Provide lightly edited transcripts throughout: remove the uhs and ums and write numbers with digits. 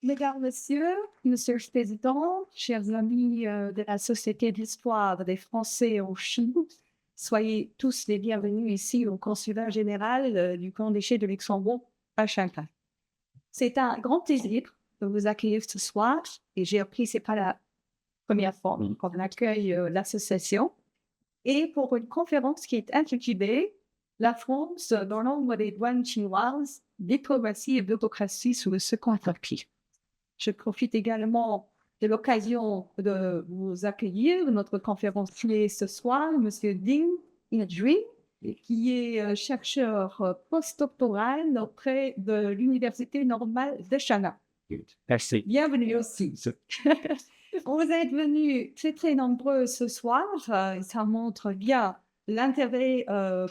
Mesdames, Messieurs, Monsieur le Président, chers amis de la Société d'Histoire des Français en Chine, soyez tous les bienvenus ici au Consulat général du Grand-Duché de Luxembourg à Shanghai. C'est un grand plaisir de vous accueillir ce soir et j'ai appris que ce n'est pas la première fois qu'on accueille l'association et pour une conférence qui est intitulée La France dans l'ombre des douanes chinoises, diplomatie et bureaucratie sous le Second Empire. Je profite également de l'occasion de vous accueillir notre conférencier ce soir, Monsieur Ding Yijui, qui est chercheur postdoctoral auprès de l'Université normale de Shanghai. Merci. Bienvenue aussi. Vous êtes venus très très nombreux ce soir. Ça montre bien l'intérêt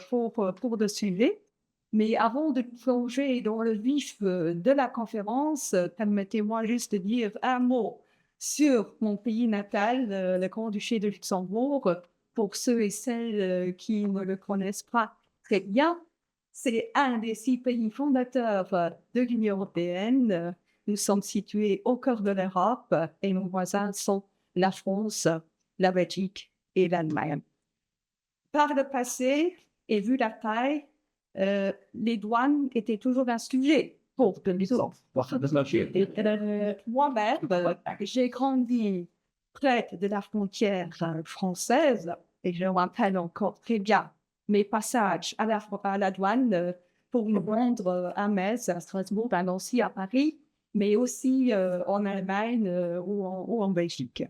pour le sujet. Mais avant de plonger dans le vif de la conférence, permettez-moi juste de dire un mot sur mon pays natal, le Grand-Duché de Luxembourg, pour ceux et celles qui ne le connaissent pas très bien. C'est un des 6 pays fondateurs de l'Union européenne. Nous sommes situés au cœur de l'Europe et nos voisins sont la France, la Belgique et l'Allemagne. Par le passé, et vu la taille, les douanes étaient toujours un sujet pour de l'Europe. Moi-même, j'ai grandi près de la frontière française et je me rappelle encore très bien mes passages à la douane pour me rendre à Metz, à Strasbourg, à Nancy, à Paris, mais aussi en Allemagne ou en Belgique.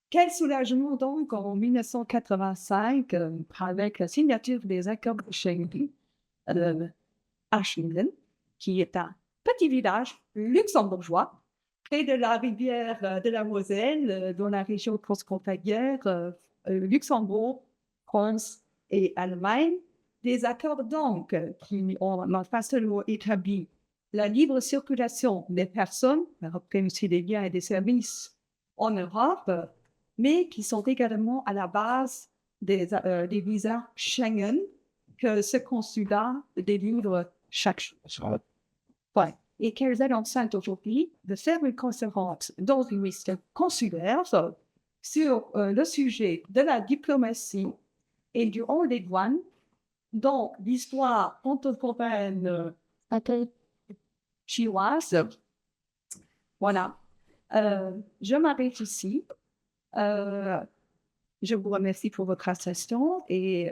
Quel soulagement donc en 1985 avec la signature des accords de Schengen à Schengen, qui est un petit village luxembourgeois près de la rivière de la Moselle, dans la région transfrontalière Luxembourg, France et Allemagne. Des accords donc qui ont non pas seulement établi la libre circulation des personnes, mais aussi des biens et des services en Europe, mais qui sont également à la base des visas Schengen que ce consulat délivre chaque jour. Ouais. Et qu'elles aient l'enceinte aujourd'hui de faire une conférence dans une mission consulaire sur le sujet de la diplomatie et du rôle des douanes dans l'histoire contemporaine chinoise. Voilà. Je m'arrête ici. Je vous remercie pour votre attention et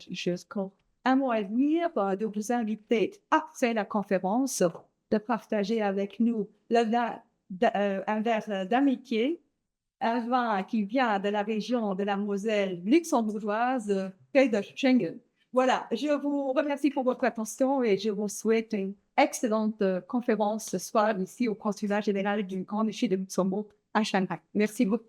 j'ai encore un mot à dire de vous inviter après la conférence de partager avec nous un verre d'amitié, un vin qui vient de la région de la Moselle luxembourgeoise, près de Schengen. Voilà, je vous remercie pour votre attention et je vous souhaite une excellente conférence ce soir ici au Consulat général du Grand-Duché de Luxembourg à Shanghai. Merci beaucoup.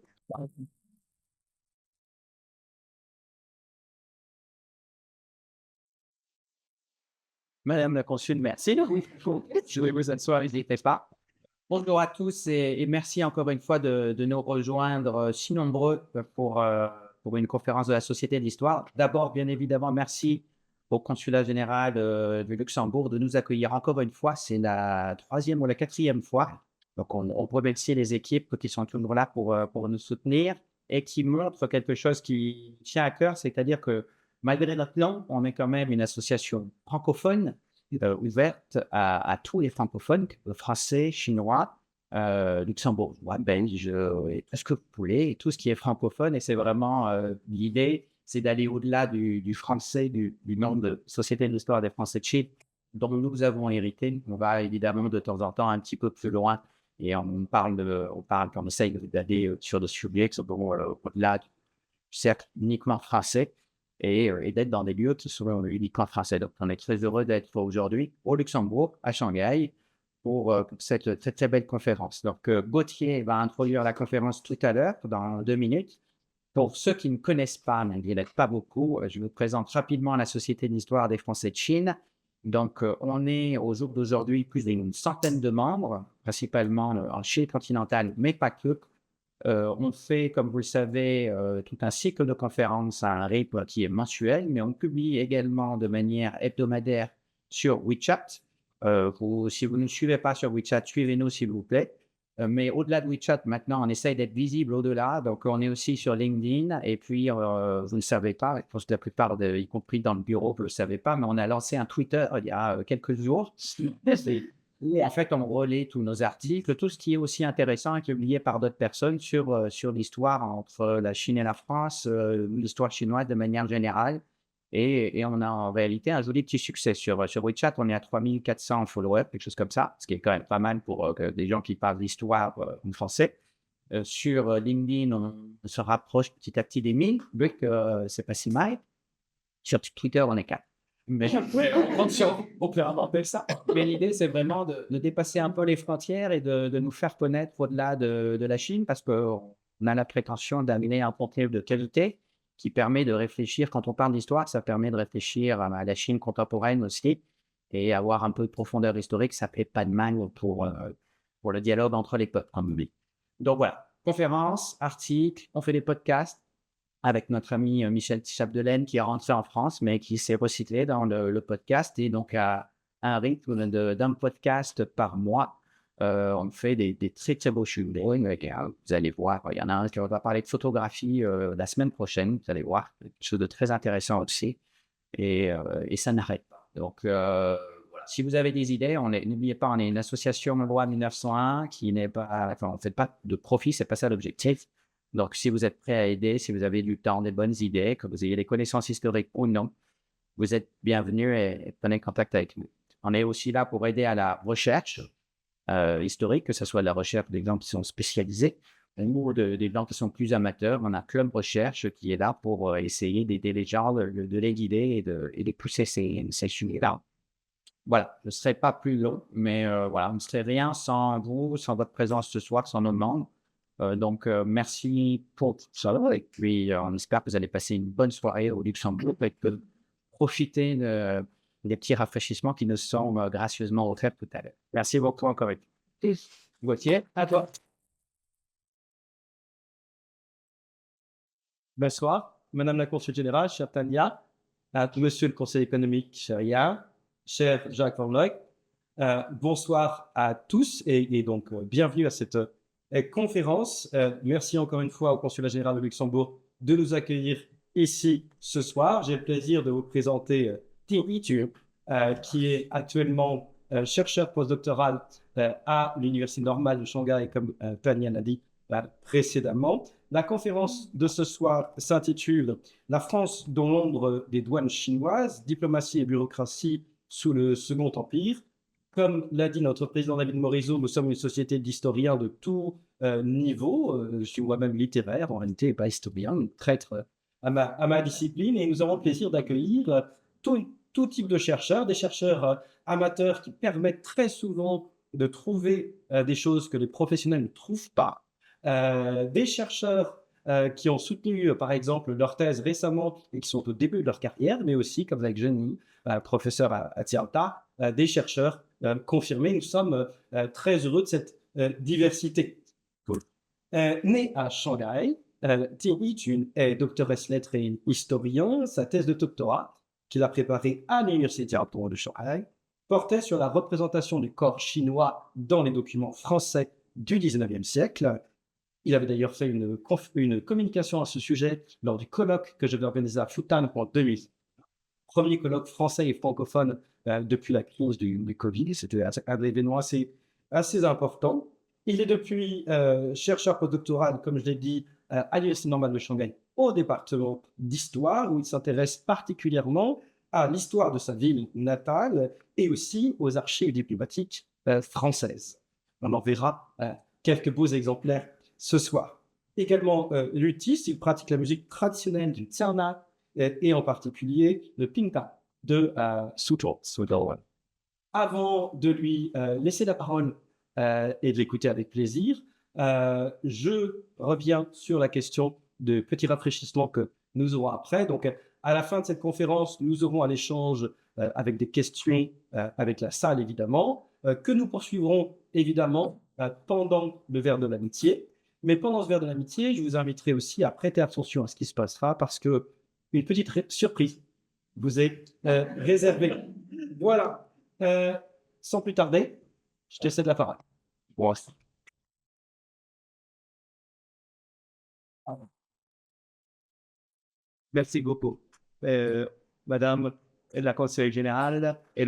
Madame la consul, merci. Je vais vous asseoir, n'hésitez pas. Bonjour à tous et merci encore une fois de nous rejoindre si nombreux pour une conférence de la Société d'Histoire. D'abord, bien évidemment, merci au Consulat général du Luxembourg de nous accueillir encore une fois. C'est la 3e ou la 4e fois. Donc, on peut remercier les équipes qui sont toujours là pour nous soutenir et qui montrent quelque chose qui tient à cœur, c'est-à-dire que malgré notre nom, on est quand même une association francophone ouverte à tous les francophones, français, chinois, luxembourgeois, belges, et tout ce que vous voulez, et tout ce qui est francophone. Et c'est vraiment l'idée, c'est d'aller au-delà du français, du nom de Société de l'Histoire des Français de Chine, dont nous avons hérité. On va évidemment de temps en temps un petit peu plus loin et on essaye d'aller sur des sujets qui sont au-delà du cercle uniquement français et d'être dans des lieux qui sont uniquement français. Donc, on est très heureux d'être aujourd'hui au Luxembourg, à Shanghai, pour cette très, très belle conférence. Donc, Gauthier va introduire la conférence tout à l'heure, dans 2 minutes. Pour ceux qui ne connaissent pas, mais il n'y en a pas beaucoup, je vous présente rapidement la Société d'Histoire des Français de Chine. Donc, on est au jour d'aujourd'hui plus d'une centaine de membres, principalement en Chine continentale, mais pas que. On fait, comme vous le savez, tout un cycle de conférences à un rythme qui est mensuel, mais on publie également de manière hebdomadaire sur WeChat. Si vous ne nous suivez pas sur WeChat, suivez-nous s'il vous plaît. Mais au-delà de WeChat, maintenant, on essaye d'être visible au-delà. Donc, on est aussi sur LinkedIn. Et puis, vous ne le savez pas, je pense que la plupart, y compris dans le bureau, vous ne le savez pas, mais on a lancé un Twitter il y a quelques jours. Et en fait, on relaie tous nos articles, tout ce qui est aussi intéressant et publié par d'autres personnes sur l'histoire entre la Chine et la France, l'histoire chinoise de manière générale. Et on a en réalité un joli petit succès sur WeChat. On est à 3400 followers, quelque chose comme ça, ce qui est quand même pas mal pour des gens qui parlent d'histoire en français. Sur LinkedIn, on se rapproche petit à petit des 1000, vu que c'est pas si mal. Sur Twitter, on est 4. Mais on peut inventer ça. Mais l'idée, c'est vraiment de dépasser un peu les frontières et de nous faire connaître au-delà de la Chine, parce qu'on a la prétention d'amener un contenu de qualité qui permet de réfléchir. Quand on parle d'histoire, ça permet de réfléchir à la Chine contemporaine aussi et avoir un peu de profondeur historique. Ça fait pas de mal pour le dialogue entre les peuples, comme on dit. Donc voilà, conférences, articles, on fait des podcasts avec notre ami Michel Chapdelaine qui est rentré en France, mais qui s'est recyclé dans le podcast. Et donc, à un rythme d'un podcast par mois, on fait des très, très beaux shootings. Vous allez voir, il y en a un qui va parler de photographie la semaine prochaine. Vous allez voir, quelque chose de très intéressant aussi. Et ça n'arrête pas. Donc, voilà. Si vous avez des idées, n'oubliez pas, on est une association loi 1901 qui n'est pas, enfin, on ne fait pas de profit, c'est pas ça l'objectif. Donc, si vous êtes prêt à aider, si vous avez du temps, des bonnes idées, que vous ayez des connaissances historiques ou non, vous êtes bienvenus et prenez contact avec nous. On est aussi là pour aider à la recherche historique, que ce soit la recherche des gens qui sont spécialisés ou des gens qui sont plus amateurs. On a Club Recherche qui est là pour essayer d'aider les gens, de les guider et de pousser ces sujets-là. Voilà, je ne serai pas plus long, mais voilà, on ne serait rien sans vous, sans votre présence ce soir, sans nos membres. Donc, merci pour tout ça. Et puis, on espère que vous allez passer une bonne soirée au Luxembourg et que profiter des petits rafraîchissements qui nous sont gracieusement offerts tout à l'heure. Merci beaucoup encore une fois. Gauthier, à toi. Bonsoir, Madame la Consul Générale, chère Tania, Monsieur le Conseil économique, cher Yann, cher Jacques Van Looy. Bonsoir à tous et donc bienvenue à cette conférence. Merci encore une fois au Consulat Général de Luxembourg de nous accueillir ici ce soir. J'ai le plaisir de vous présenter Thierry Thuy, qui est actuellement chercheur postdoctoral à l'Université normale de Shanghai, comme Tania l'a dit précédemment. La conférence de ce soir s'intitule « La France dans l'ombre des douanes chinoises, diplomatie et bureaucratie sous le Second Empire ». Comme l'a dit notre président David Morisot, nous sommes une société d'historiens de tout niveau. Je suis moi-même littéraire, en réalité, et pas historien, traître à ma discipline. Et nous avons le plaisir d'accueillir tout type de chercheurs, des chercheurs amateurs qui permettent très souvent de trouver des choses que les professionnels ne trouvent pas. Des chercheurs qui ont soutenu, par exemple, leur thèse récemment et qui sont au début de leur carrière, mais aussi, comme avec Jenny, professeur à Tsinghua, des chercheurs confirmés. Nous sommes très heureux de cette diversité. Cool. Né à Shanghai, Thierry est doctoresse lettres et historien. Sa thèse de doctorat, qu'il a préparée à l'Université de Shanghai, portait sur la représentation du corps chinois dans les documents français du 19e siècle. Il avait d'ailleurs fait une communication à ce sujet lors du colloque que j'avais organisé à Futan en 2000. Premier colloque français et francophone depuis la crise du Covid. C'était un événement assez important. Il est depuis chercheur postdoctoral, comme je l'ai dit, à l'Université normale de Shanghai, au département d'histoire, où il s'intéresse particulièrement à l'histoire de sa ville natale et aussi aux archives diplomatiques françaises. On en verra quelques beaux exemplaires ce soir. Également luthiste, il pratique la musique traditionnelle du Xiana et en particulier le Pingta de Suzhou. Avant de lui laisser la parole et de l'écouter avec plaisir, je reviens sur la question de petits rafraîchissements que nous aurons après. Donc, à la fin de cette conférence, nous aurons un échange avec des questions avec la salle, évidemment, que nous poursuivrons évidemment pendant le verre de l'amitié. Mais pendant ce verre de l'amitié, je vous inviterai aussi à prêter attention à ce qui se passera parce que une petite surprise vous est réservée. Voilà. Sans plus tarder, je te cède la parole. Bon, Merci beaucoup. Madame la conseillère générale et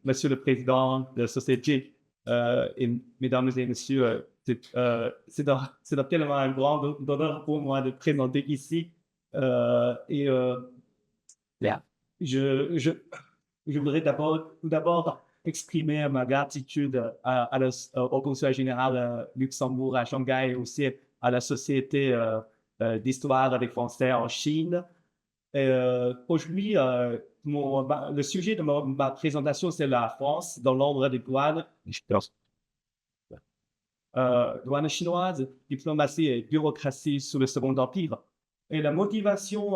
Monsieur le Président de la Société, et Mesdames et Messieurs, c'est tellement un grand honneur pour moi de présenter ici. Yeah. Je voudrais tout d'abord exprimer ma gratitude au Conseil général Luxembourg à Shanghai et aussi à la Société d'histoire des Français en Chine. Aujourd'hui, le sujet de ma présentation, c'est la France dans l'ordre des douanes. Douane chinoise, diplomatie et bureaucratie sous le Second Empire. Et la motivation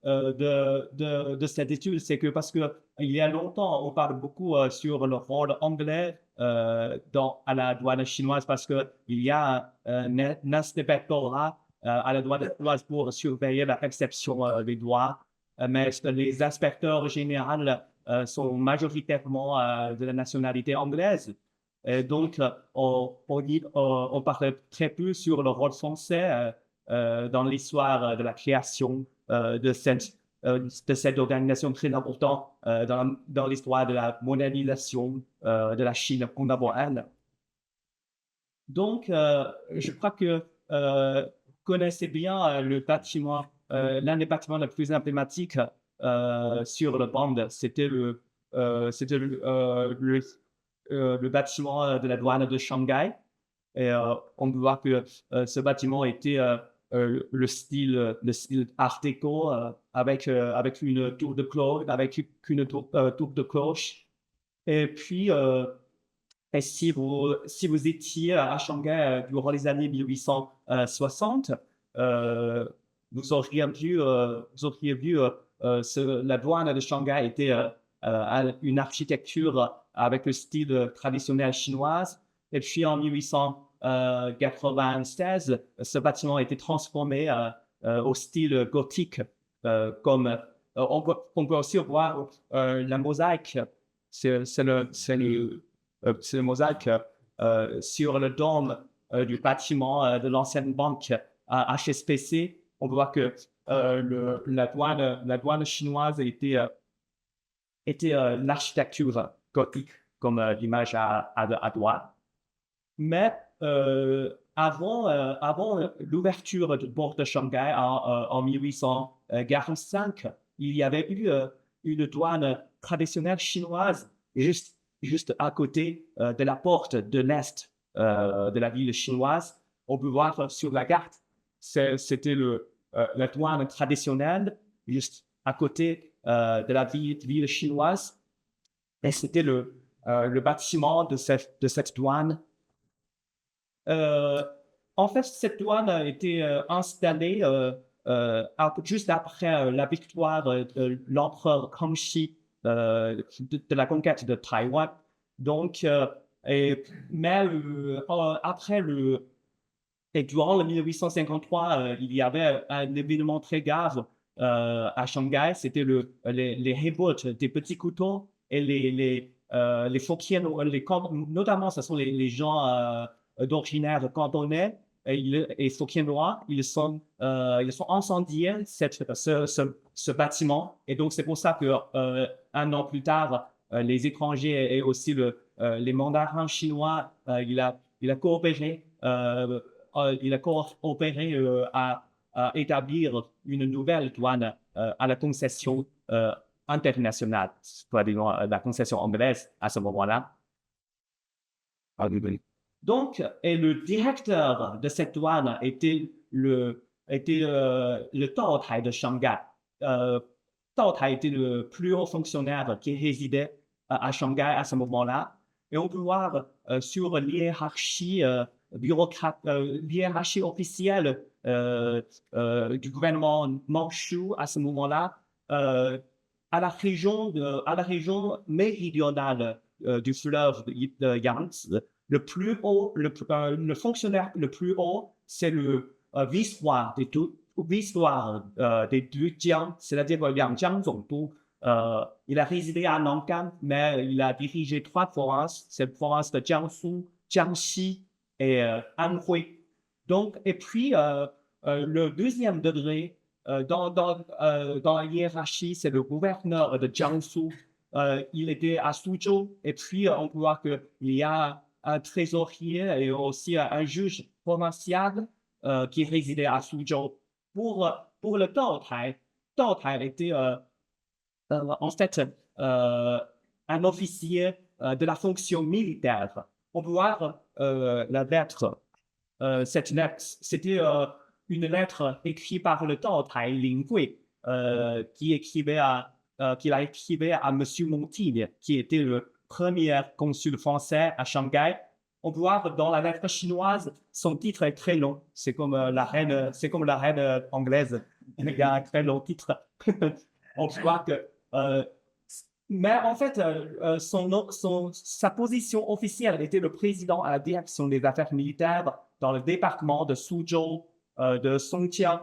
de cette étude, c'est que parce qu'il y a longtemps, on parle beaucoup sur le rôle anglais à la douane chinoise parce qu'il y a un inspectorat à la douane chinoise pour surveiller la réception des douanes. Mais les inspecteurs généraux sont majoritairement de la nationalité anglaise. Et donc, on parle très peu sur le rôle français dans l'histoire de la création de cette organisation très importante dans l'histoire de la modernisation de la Chine contemporaine. Donc, je crois que vous connaissez bien le bâtiment, l'un des bâtiments les plus emblématiques sur le bande, c'était le bâtiment de la douane de Shanghai. Et on peut voir que ce bâtiment était le style Art déco avec une tour de cloche. Et puis, si vous étiez à Shanghai durant les années 1860, vous auriez vu la douane de Shanghai était une architecture avec le style traditionnel chinois. Et puis en 1896, ce bâtiment a été transformé au style gothique. On peut aussi voir la mosaïque. C'est le mosaïque sur le dôme du bâtiment de l'ancienne banque HSBC. On voit que la douane chinoise était l'architecture gothique, comme l'image à droite. Mais avant l'ouverture du port de Shanghai en 1845, il y avait eu une douane traditionnelle chinoise juste à côté de la porte de l'Est de la ville chinoise. On peut voir sur la carte, c'était la douane traditionnelle juste à côté de la ville chinoise. Et c'était le bâtiment de cette douane. En fait, cette douane a été installée juste après la victoire de l'empereur Kangxi de la conquête de Taïwan. Donc, et durant le 1853, il y avait un événement très grave à Shanghai. C'était les révoltes des petits couteaux et les Fokien, notamment, ce sont les gens d'originaire cantonais et Fokienois. Ils sont incendiés ce bâtiment. Et donc, c'est pour ça que un an plus tard, les étrangers et aussi les mandarins chinois, il a coopéré. Il a coopéré à établir une nouvelle douane à la concession internationale, soit la concession anglaise à ce moment-là. Donc, et le directeur de cette douane était le Tao Tai de Shanghai. Tao Tai était le plus haut fonctionnaire qui résidait à Shanghai à ce moment-là. Et on peut voir sur l'hiérarchie l'hiérarchie officielle du gouvernement manchou à ce moment-là, à la région méridionale du fleuve Yangtze, le fonctionnaire le plus haut, c'est le vice-roi des deux Jiang, c'est-à-dire Liang Jiangzongdu. Il a résidé à Nankan, mais il a dirigé 3 provinces, c'est la province de Jiangsu, Jiangxi et Anhui. Donc, et puis, le deuxième degré dans la hiérarchie, c'est le gouverneur de Jiangsu. Il était à Suzhou. Et puis, on peut voir qu'il y a un trésorier et aussi un juge provincial qui résidait à Suzhou. Pour le Tao Tai était en fait un officier de la fonction militaire. On peut voir la lettre. Cette lettre, c'était une lettre écrite par le Tao Tai Ling Gui, qu'il a écrivait à M. Montaigne, qui était le premier consul français à Shanghai. On peut voir dans la lettre chinoise, son titre est très long. C'est comme la reine anglaise. Il y a un très long titre. On peut voir que mais en fait, sa position officielle était le président à la direction des affaires militaires dans le département de Suzhou, de Songjiang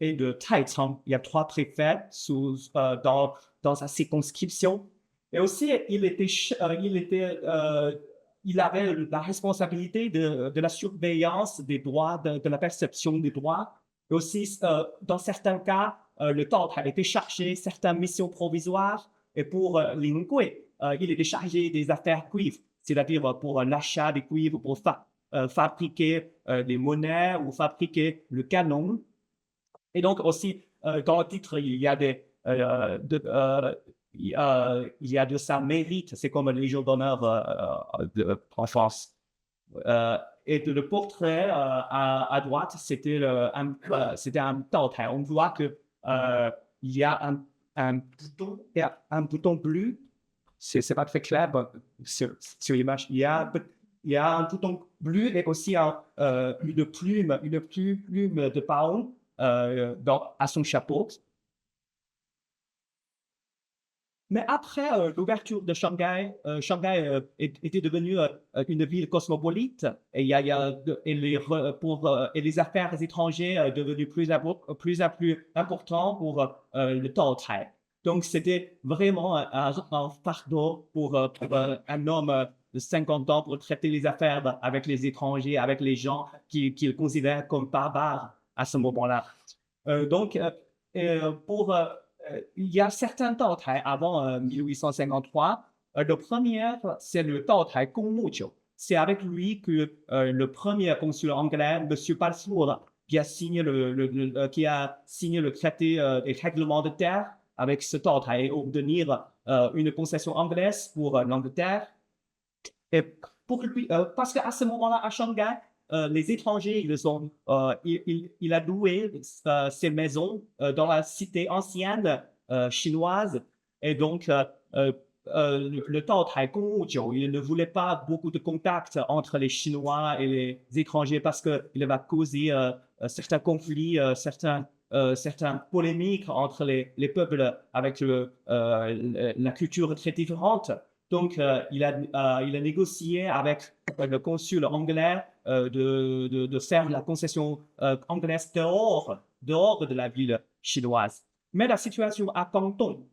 et de Taicang. Il y a 3 préfets dans sa circonscription. Et aussi, il avait la responsabilité de la surveillance des droits, de la perception des droits. Et aussi, dans certains cas, le Tao a été chargé certaines missions provisoires. Et pour Ling Gui, il était chargé des affaires cuivres, c'est-à-dire pour l'achat des cuivres, pour fabriquer des monnaies ou fabriquer le canon. Et donc aussi, dans le titre, il y a de sa mérite, c'est comme Légion d'honneur en France. Et le portrait à droite, c'était un Tao Tai. On voit que il y a un bouton bleu. C'est pas très clair sur l'image. Il y a un bouton bleu et aussi une plume de paon à son chapeau. Mais après l'ouverture de Shanghai, Shanghai était devenue une ville cosmopolite et les affaires étrangères devenues plus importantes pour le Tao Tai. Donc c'était vraiment un fardeau pour un homme de 50 ans pour traiter les affaires avec les étrangers, avec les gens qu'il considère comme barbares à ce moment-là. Il y a certains Tao Tai avant 1853. Le premier, c'est le Tao Tai Gong Mu Jiu. C'est avec lui que le premier consul anglais, M. Balfour, qui a signé le traité des règlements de terre avec ce Tao Tai et obtenir une concession anglaise pour l'Angleterre. Et pour lui, parce qu'à ce moment-là, à Shanghai, les étrangers, il a loué ces maisons dans la cité ancienne chinoise. Et donc, le Tao Tai Gong Mu Jiu, il ne voulait pas beaucoup de contact entre les Chinois et les étrangers parce qu'il va causer certains conflits, certaines polémiques entre les peuples avec la culture très différente. Donc, il a négocié avec le consul anglais de faire la concession anglaise dehors de la ville chinoise. Mais la situation à Canton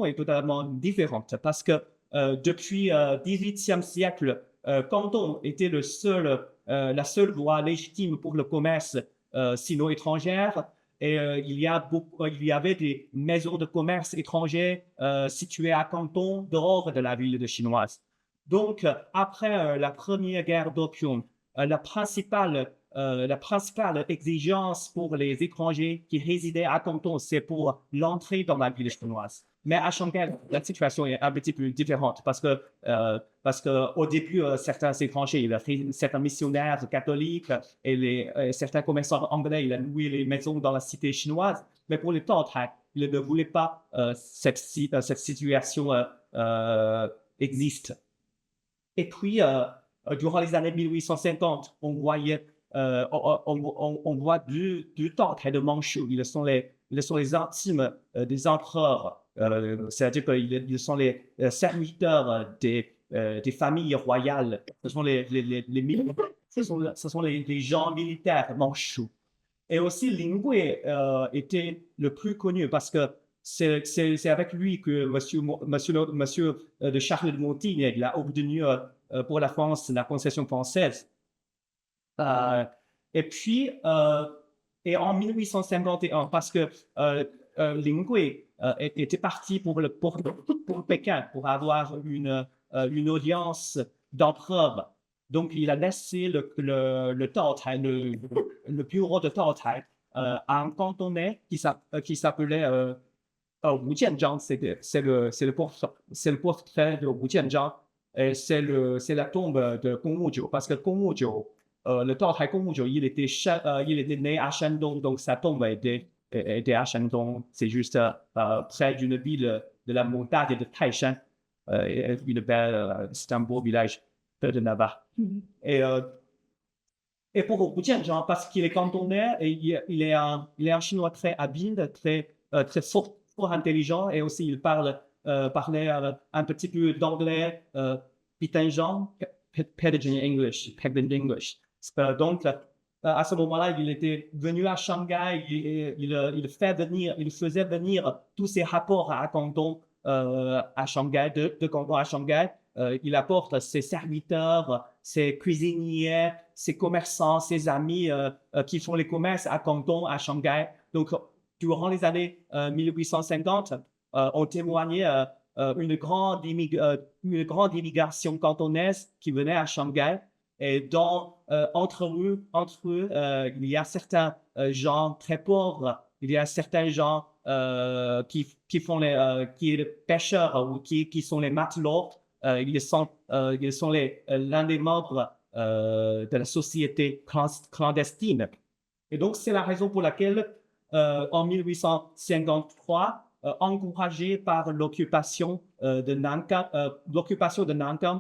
est totalement différente parce que depuis le XVIIIe siècle, Canton était la seule voie légitime pour le commerce sino-étranger. Et il y avait des maisons de commerce étrangers situées à Canton, dehors de la ville de chinoise. Donc, après la première guerre d'opium, la principale exigence pour les étrangers qui résidaient à Canton, c'est pour l'entrée dans la ville chinoise. Mais à Shanghai, la situation est un petit peu différente parce que au début, certains étrangers, certains missionnaires catholiques et certains commerçants anglais, ils ont loué les maisons dans la cité chinoise. Mais pour les Tao Tai, ils ne voulaient pas cette situation existe. Et puis, durant les années 1850, on voit du Tao Tai de Manchou. Ils sont les intimes des empereurs. C'est-à-dire qu'ils sont les serviteurs des familles royales. Ce sont les gens militaires manchous. Et aussi, Ling Gui était le plus connu parce que c'est avec lui que monsieur de Charles de Montaigne il a obtenu pour la France la concession française. Et puis, Et en 1851, parce que Lin Gui était parti pour Pékin pour avoir une audience d'empereur. Donc, il a laissé le Taotai, le bureau de Taotai à un cantonais qui s'appelait Wu Jianzhang. C'est le portrait de Wu Jianzhang. Et c'est la tombe de Gong Muzhou, parce que Gong Muzhou, le Taotai Gong Muzhou, il était né à Shandong, donc sa tombe était à Shandong. C'est juste près d'une ville de la montagne de Taishan, c'est un beau village près de là-bas. Et pour Wu Jianzhang, parce qu'il est cantonais, et il est un Chinois très habile, très fort intelligent, et aussi il parlait un petit peu d'anglais, Pidgin English. Donc, à ce moment-là, il était venu à Shanghai, il faisait venir tous ses rapports à Canton, à Shanghai, de Canton à Shanghai. Il apporte ses serviteurs, ses cuisiniers, ses commerçants, ses amis qui font les commerces à Canton, à Shanghai. Donc, durant les années 1850, on témoignait une grande immigration cantonaise qui venait à Shanghai. Et entre eux, il y a certains gens très pauvres, il y a certains gens qui est pêcheurs ou qui sont les matelots. Ils sont l'un des membres de la société clandestine. Et donc, c'est la raison pour laquelle, en 1853, encouragé par l'occupation de Nanking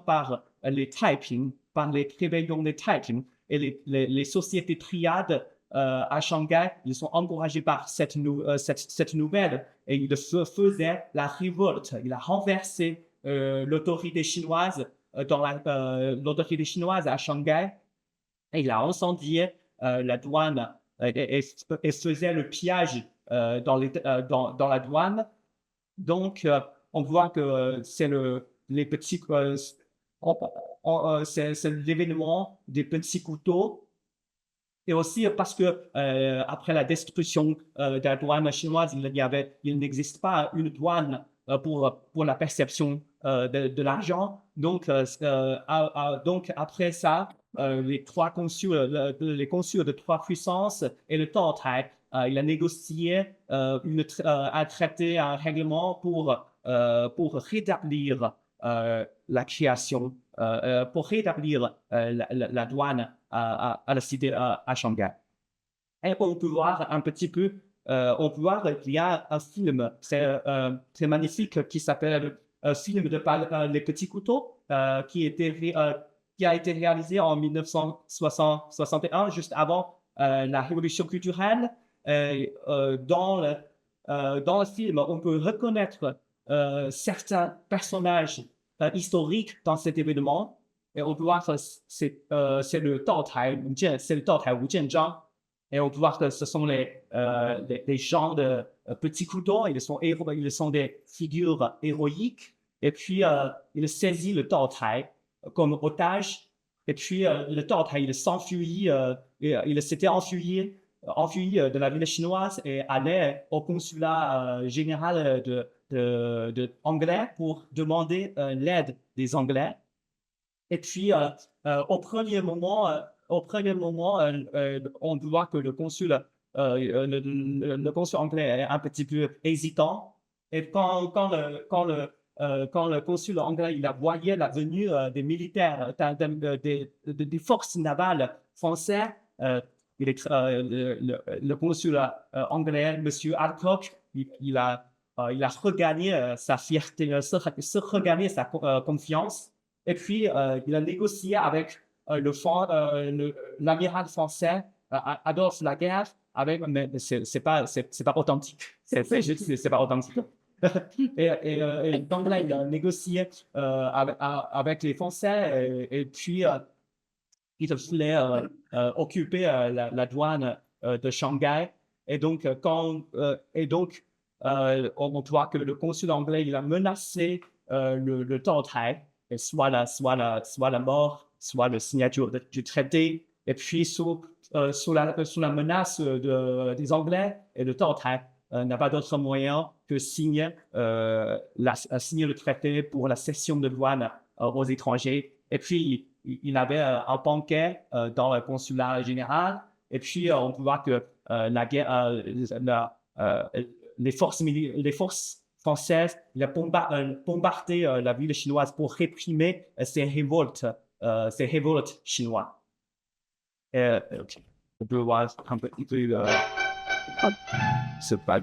par les Taiping, par les rébellions des Taiping et les sociétés triades à Shanghai, ils sont encouragés par cette nouvelle et ils faisaient la révolte. Il a renversé l'autorité chinoise à Shanghai et il a incendié la douane et faisait le pillage dans la douane. Donc, on voit que c'est c'est l'événement des petits couteaux. Et aussi parce que après la destruction de la douane chinoise, il n'existe pas une douane pour la perception de l'argent. Donc, après ça, les consuls de trois puissances et le Taotai, il a négocié un traité, un règlement pour rétablir la création, pour rétablir la douane à la cité à Shanghai. Et on peut voir un petit peu, qu'il y a un film très magnifique qui s'appelle film de Les Petits Couteaux, qui a été réalisé en 1961, juste avant la Révolution culturelle. Dans le film, on peut reconnaître certains personnages historiques dans cet événement. Et on peut voir que c'est le Taotai Wu Jianzhang. Et on peut voir que ce sont les gens de petits couteaux. Ils sont des figures héroïques. Et puis, il saisit le Taotai comme otage. Et puis, le Taotai, il s'enfuit. Il s'était enfui de la ville chinoise et allait au consulat général de anglais pour demander l'aide des Anglais. Et puis, au premier moment, on voit que le consul anglais est un petit peu hésitant. Et quand le consul anglais il a voyé la venue des militaires, des forces navales françaises, le consul anglais, M. Alcock, il a regagné sa fierté, regagné sa confiance. Et puis, il a négocié avec l'amiral français Adolphe Laguerre, mais c'est pas authentique. C'est pas authentique. Et donc là, il a négocié avec les Français et puis il voulait occuper la douane de Shanghai. Et donc, on voit que le consul anglais il a menacé le Taotai, et soit la mort, soit la signature du traité. Et puis, sous la menace des Anglais et de Tao Tai, n'a pas d'autre moyen que signer le traité pour la cession de douane aux étrangers. Et puis, il avait un banquet dans le consulat général. Et puis, on peut voir que les forces françaises bombardé la ville chinoise pour réprimer ces révoltes chinoises. On peut voir un peu ce pas.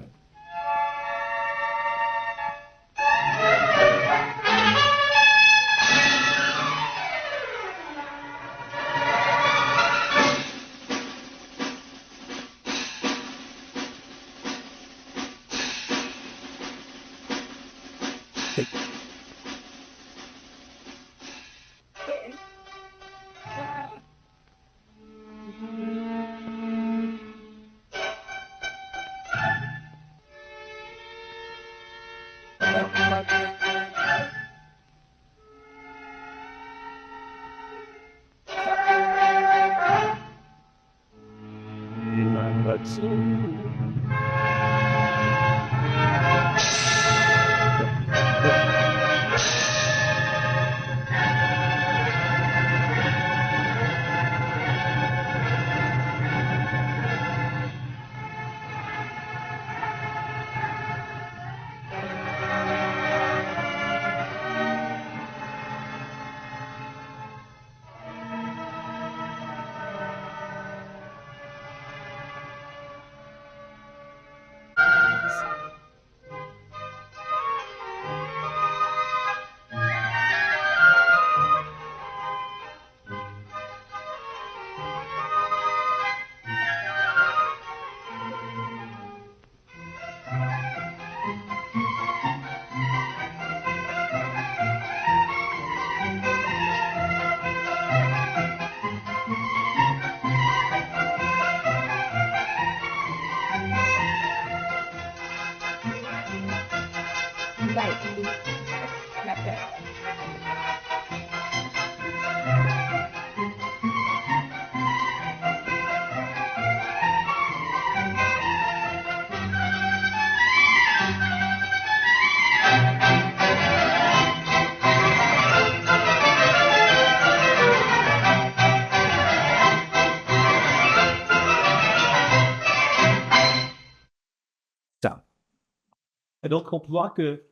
Et donc, on peut voir que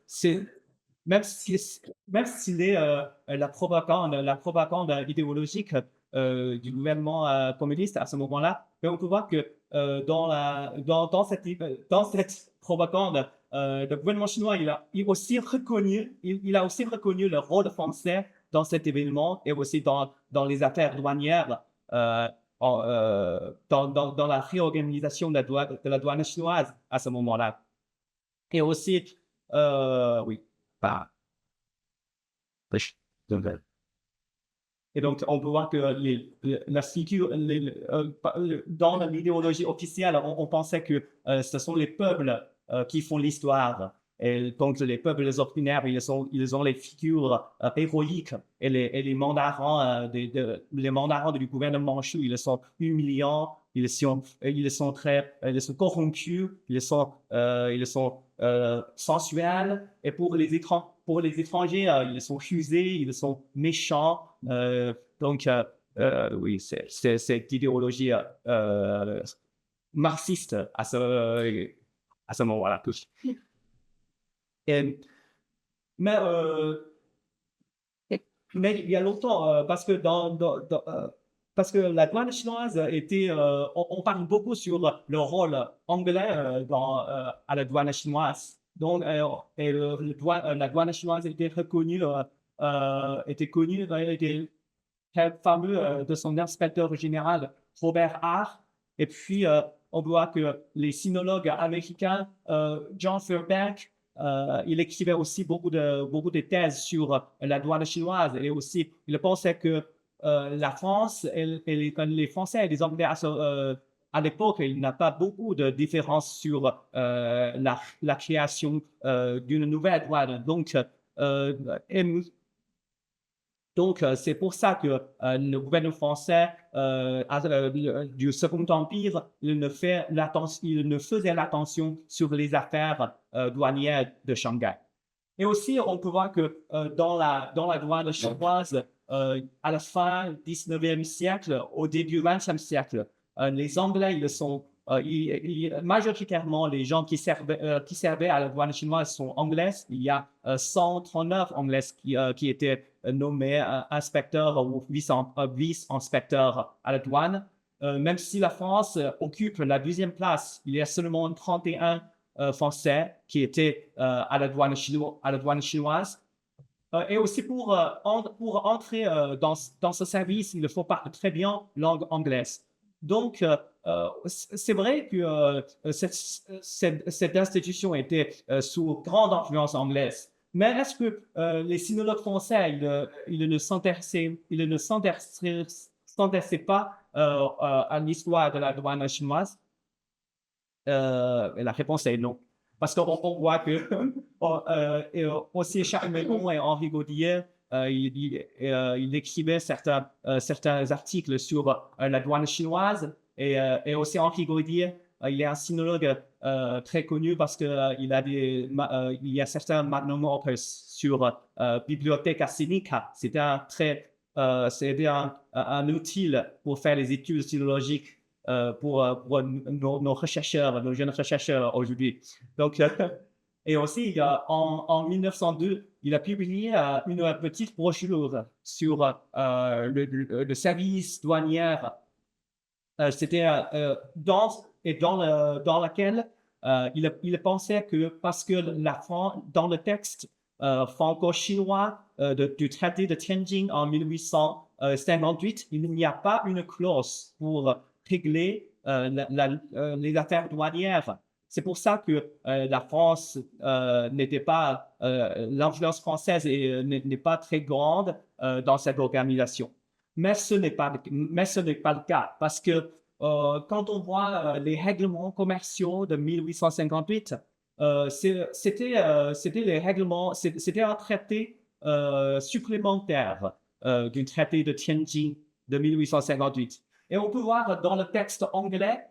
même si la propagande idéologique du gouvernement communiste à ce moment-là, mais on peut voir que dans cette propagande, le gouvernement chinois, il a aussi reconnu le rôle français dans cet événement et aussi dans les affaires douanières, dans la réorganisation de la douane chinoise à ce moment-là. Et aussi, et donc, on peut voir que la figure, dans l'idéologie officielle, on pensait que ce sont les peuples qui font l'histoire. Et donc, les peuples ordinaires, ils ont les figures héroïques et les mandarins, les mandarins du gouvernement manchou, ils sont humiliants, ils sont corrompus, ils sont sensuels. Et pour les étrangers, ils sont rusés, ils sont méchants. Donc, oui, c'est cette idéologie marxiste à ce moment-là. Mais il y a longtemps, parce que parce que la douane chinoise était, on parle beaucoup sur le rôle anglais à la douane chinoise. Donc, la douane chinoise était reconnue, était connue, était fameux de son inspecteur général Robert Hart. Et puis, on voit que les sinologues américains, John Fairbanks, il écrivait aussi beaucoup de thèses sur la douane chinoise et aussi il pensait que la France et les Français et les Anglais à l'époque, il n'y a pas beaucoup de différence sur la création d'une nouvelle douane. Donc, Donc, c'est pour ça que le gouvernement français du Second Empire, il ne faisait l'attention sur les affaires douanières de Shanghai. Et aussi, on peut voir que dans la douane chinoise, à la fin du 19e siècle, au début du 20e siècle, les Anglais, majoritairement, les gens qui servaient à la douane chinoise sont anglais. Il y a 139 anglais qui étaient nommés inspecteurs ou vice-inspecteurs à la douane. Même si la France occupe la deuxième place, il y a seulement 31 français qui étaient à la douane chinoise. Et aussi pour entrer dans ce service, il faut parler très bien langue anglaise. Donc, c'est vrai que cette institution était sous grande influence anglaise. Mais est-ce que les sinologues français, ils ne s'intéressaient pas à l'histoire de la douane chinoise? La réponse est non. Parce qu'on voit que aussi Charles Méron et Henri Gaudier, ils écrivaient certains articles sur la douane chinoise et aussi Henri Gaudier, il est un sinologue très connu parce qu'il il y a certains magnum opus sur Bibliotheca Sinica. C'était un outil pour faire les études sinologiques pour nos chercheurs, nos jeunes chercheurs aujourd'hui. Donc, et aussi, en 1902, il a publié une petite brochure sur le service douanier. C'était dans laquelle il pensait que parce que dans le texte franco-chinois du traité de Tianjin en 1858, il n'y a pas une clause pour régler les affaires douanières. C'est pour ça que la France n'était pas, l'influence française n'est pas très grande dans cette organisation. Mais ce n'est pas le cas parce que quand on voit les règlements commerciaux de 1858, c'était les règlements, c'était un traité supplémentaire du traité de Tianjin de 1858. Et on peut voir dans le texte anglais,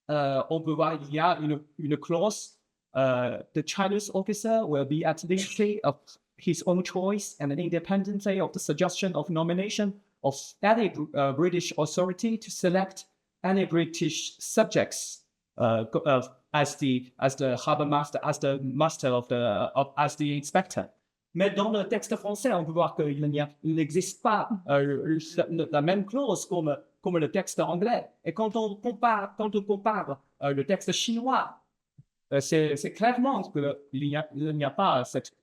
on peut voir il y a une clause, the Chinese officer will be at liberty of his own choice and independently of the suggestion of nomination of any British authority to select any British subjects as the harbor master, as the master as the inspector. Mais dans le texte français, on peut voir qu'il n'existe pas la même clause comme le texte anglais. Et quand on compare le texte chinois, c'est clairement qu'il n'y a pas cette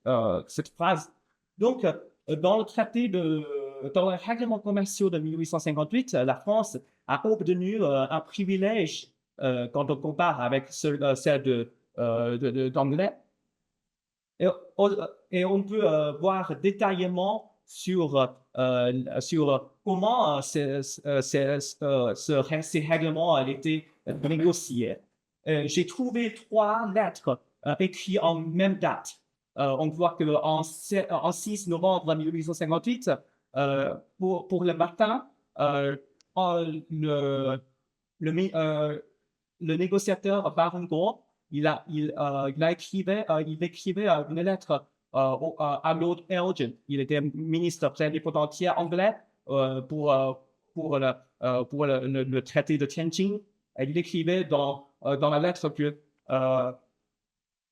phrase. Donc, dans le règlement commercial de 1858, la France a obtenu un privilège quand on compare avec celle d'anglais. Et on peut voir détaillement sur comment ces règlements ont été négociés. J'ai trouvé 3 lettres écrites en même date. On voit qu'en 6 novembre 1858, pour le matin, le négociateur Baron Gros, il écrivait une lettre à Lord Elgin. Il était ministre plénipotentiaire anglais pour le traité de Tianjin. Et il écrivait dans la lettre que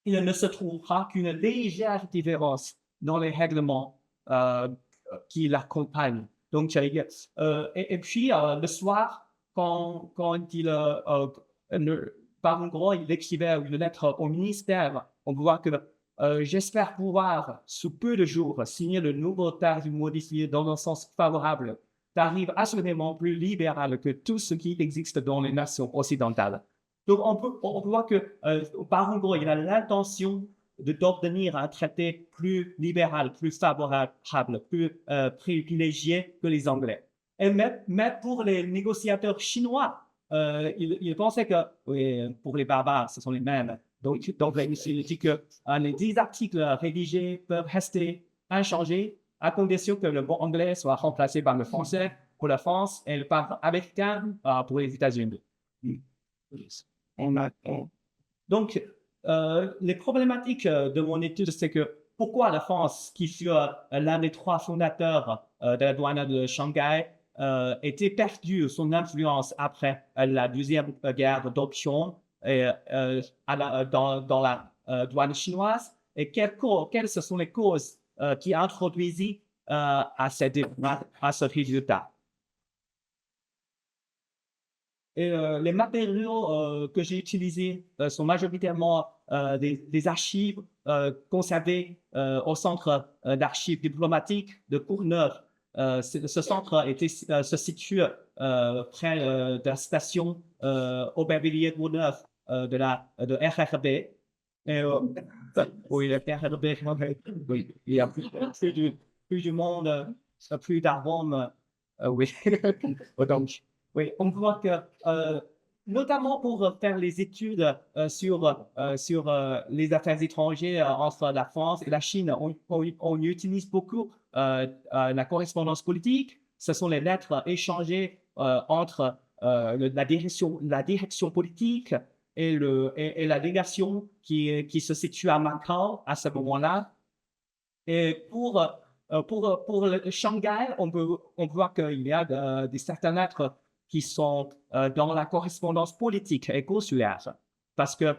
il ne se trouvera qu'une légère différence dans les règlements qui l'accompagnent. Donc, et puis le soir, quand Baron Gros, il écrivait une lettre au ministère, on voit que j'espère pouvoir, sous peu de jours, signer le nouveau tarif modifié dans un sens favorable, tarif assurément plus libéral que tout ce qui existe dans les nations occidentales. Donc, on peut voir que Baron Gros, il a l'intention d'obtenir un traité plus libéral, plus favorable, plus privilégié que les Anglais. Mais pour les négociateurs chinois, ils pensaient que pour les barbares, ce sont les mêmes. Donc il dit que les 10 articles rédigés peuvent rester inchangés à condition que le bon anglais soit remplacé par le français pour la France et le par américain pour les États-Unis. Donc, les problématiques de mon étude, c'est que pourquoi la France, qui fut l'un des 3 fondateurs de la douane de Shanghai, était perdue son influence après la deuxième guerre d'option dans la douane chinoise, et quelles sont les causes qui introduisent à ce résultat. Et les matériaux que j'ai utilisés sont majoritairement des archives conservées au Centre d'archives diplomatiques de Courneuve. Ce centre se situe près de la station Aubervilliers de Courneuve de RRB. Et, oui, le RRB, oui, il y a plus du monde, plus d'arômes, oui. Donc, oui, on voit que, notamment pour faire les études sur les affaires étrangères entre la France et la Chine, on utilise beaucoup la correspondance politique. Ce sont les lettres échangées entre la direction politique et la délégation qui se situe à Macao à ce moment-là. Et pour le Shanghai, on voit qu'il y a certaines lettres qui sont dans la correspondance politique et consulaire, parce que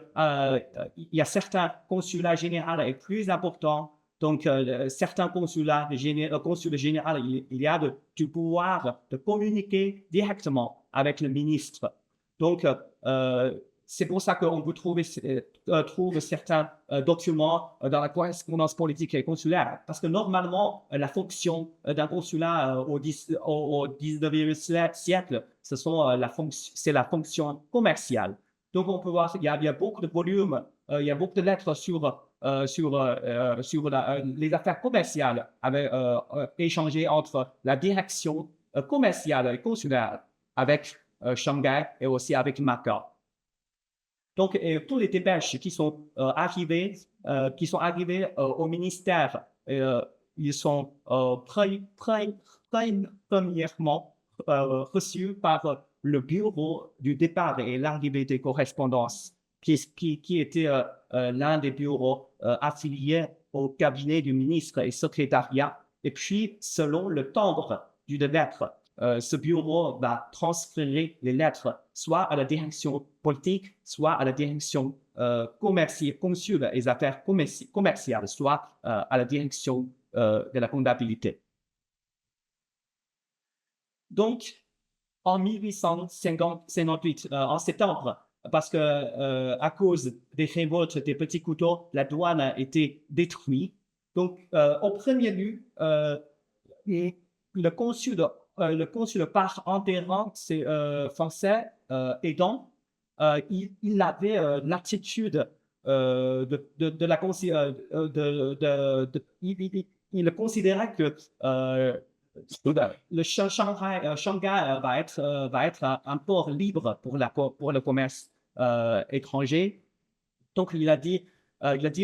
il y a certains consulats généraux et plus importants. Donc, certains consulats généraux, il y a du pouvoir de communiquer directement avec le ministre. Donc, c'est pour ça qu'on peut trouve certains documents dans la correspondance politique et consulaire, parce que normalement, la fonction d'un consulat au 19e siècle, c'est la fonction commerciale. Donc, on peut voir qu'il y a beaucoup de volumes, il y a beaucoup de lettres sur les affaires commerciales échangées entre la direction commerciale et consulaire avec Shanghai et aussi avec Macao. Donc, tous les dépêches qui sont arrivées au ministère, ils sont premièrement reçus par le bureau du départ et l'arrivée des correspondances, qui était l'un des bureaux affiliés au cabinet du ministre et secrétariat. Et puis, selon le timbre d'une lettre, ce bureau va transférer les lettres soit à la direction politique, soit à la direction consulaire et affaires commerciales, soit à la direction de la comptabilité. Donc, en 1858, en septembre, parce que à cause des révoltes des petits couteaux, la douane a été détruite. Donc, au premier lieu, le consul par enterrant ces Français aidants, il avait l'attitude il considérait que le Shanghai va être un port libre pour le commerce étranger. Donc, il a dit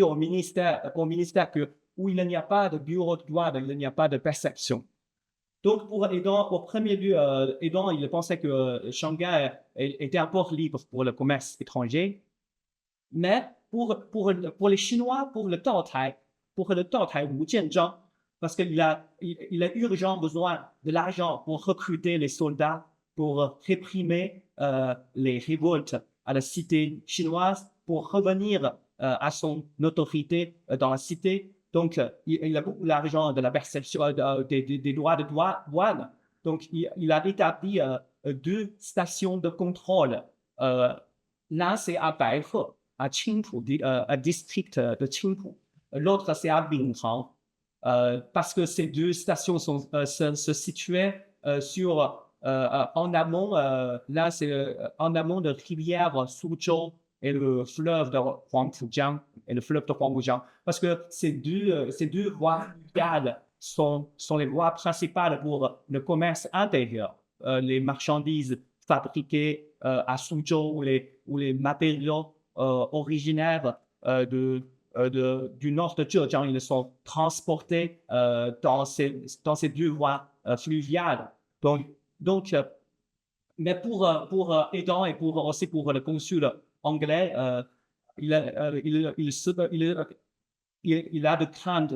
au ministère que où il n'y a pas de bureau de douane, il n'y a pas de perception. Donc, pour Aidant, au premier lieu, Aidant, il pensait que Shanghai était un port libre pour le commerce étranger. Mais pour les Chinois, pour le Taotai, Wu Jianzhang, parce qu'il a urgent besoin de l'argent pour recruter les soldats, pour réprimer les révoltes à la cité chinoise, pour revenir à son autorité dans la cité. Donc, il a beaucoup d'argent de la perception des droits de douane. Donc, il a établi 2 stations de contrôle. L'un, c'est à Baihe, à Qingpu, un district de Qingpu. L'autre, c'est à Binhang. Parce que ces 2 stations se situaient en amont. Là, c'est en amont de rivière Suzhou et le fleuve de Huangpujiang parce que ces deux voies fluviales sont les voies principales pour le commerce intérieur. Les marchandises fabriquées à Suzhou ou les matériaux originaires du nord de Zhejiang, ils sont transportés dans ces deux voies fluviales. Donc, mais pour Edan et aussi pour le consul anglais, il a de crainte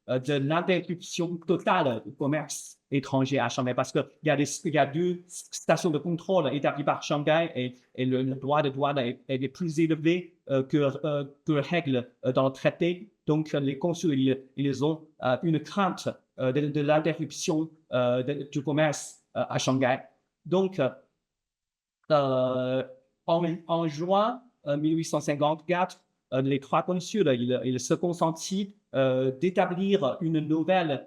de l'interruption totale du commerce étranger à Shanghai parce qu'il y a deux stations de contrôle établies par Shanghai et le droit de douane est plus élevé que règle dans le traité. Donc, les consuls, ils ont une crainte de l'interruption du commerce à Shanghai. Donc, en juin 1854, les trois consuls, ils se consentent d'établir une nouvelle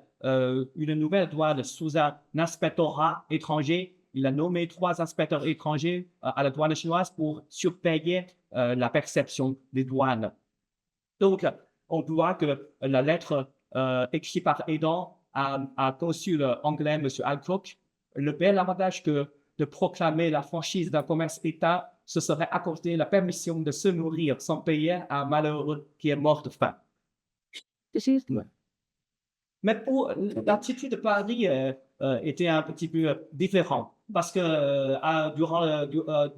douane sous un inspectorat étranger. Il a nommé 3 inspecteurs étrangers à la douane chinoise pour surveiller la perception des douanes. Donc, on voit que la lettre écrite par Edan à consul anglais, M. Alcock, le bel avantage que de proclamer la franchise d'un commerce État, ce serait accorder la permission de se nourrir sans payer à un malheureux qui est mort de faim. Mais pour l'attitude de Paris était un petit peu différente parce que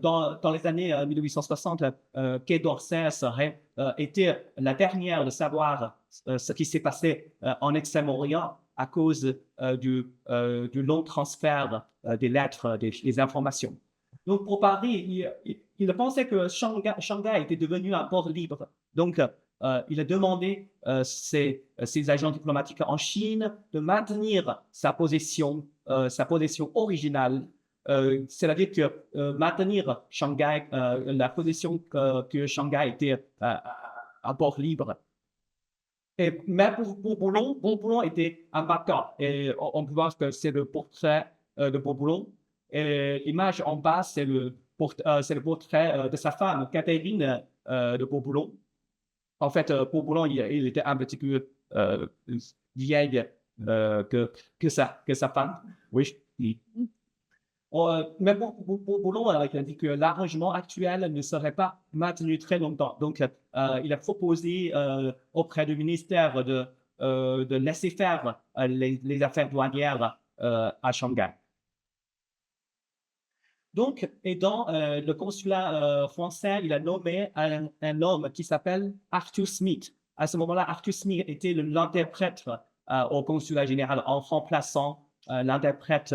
dans les années 1860, Quai d'Orsay serait été la dernière de savoir ce qui s'est passé en Extrême-Orient à cause du long transfert des lettres, des informations. Donc pour Paris, il pensait que Shanghai était devenu un port libre. Donc il a demandé ses agents diplomatiques en Chine de maintenir sa position originale, c'est-à-dire que maintenir Shanghai, la position que Shanghai était un port libre. Mais pour Bourboulon était un vacant. Et on peut voir que c'est le portrait de Bourboulon. Et l'image en bas, c'est le portrait de sa femme, Catherine de Bourboulon. En fait, Bourboulon, il était un petit peu vieille que sa femme. Oui. Mais Bourboulon, il a dit que l'arrangement actuel ne serait pas maintenu très longtemps. Donc, il a proposé auprès du ministère de laisser faire les affaires douanières à Shanghai. Donc, et dans le consulat français, il a nommé un homme qui s'appelle Arthur Smith. À ce moment-là, Arthur Smith était l'interprète au consulat général en remplaçant l'interprète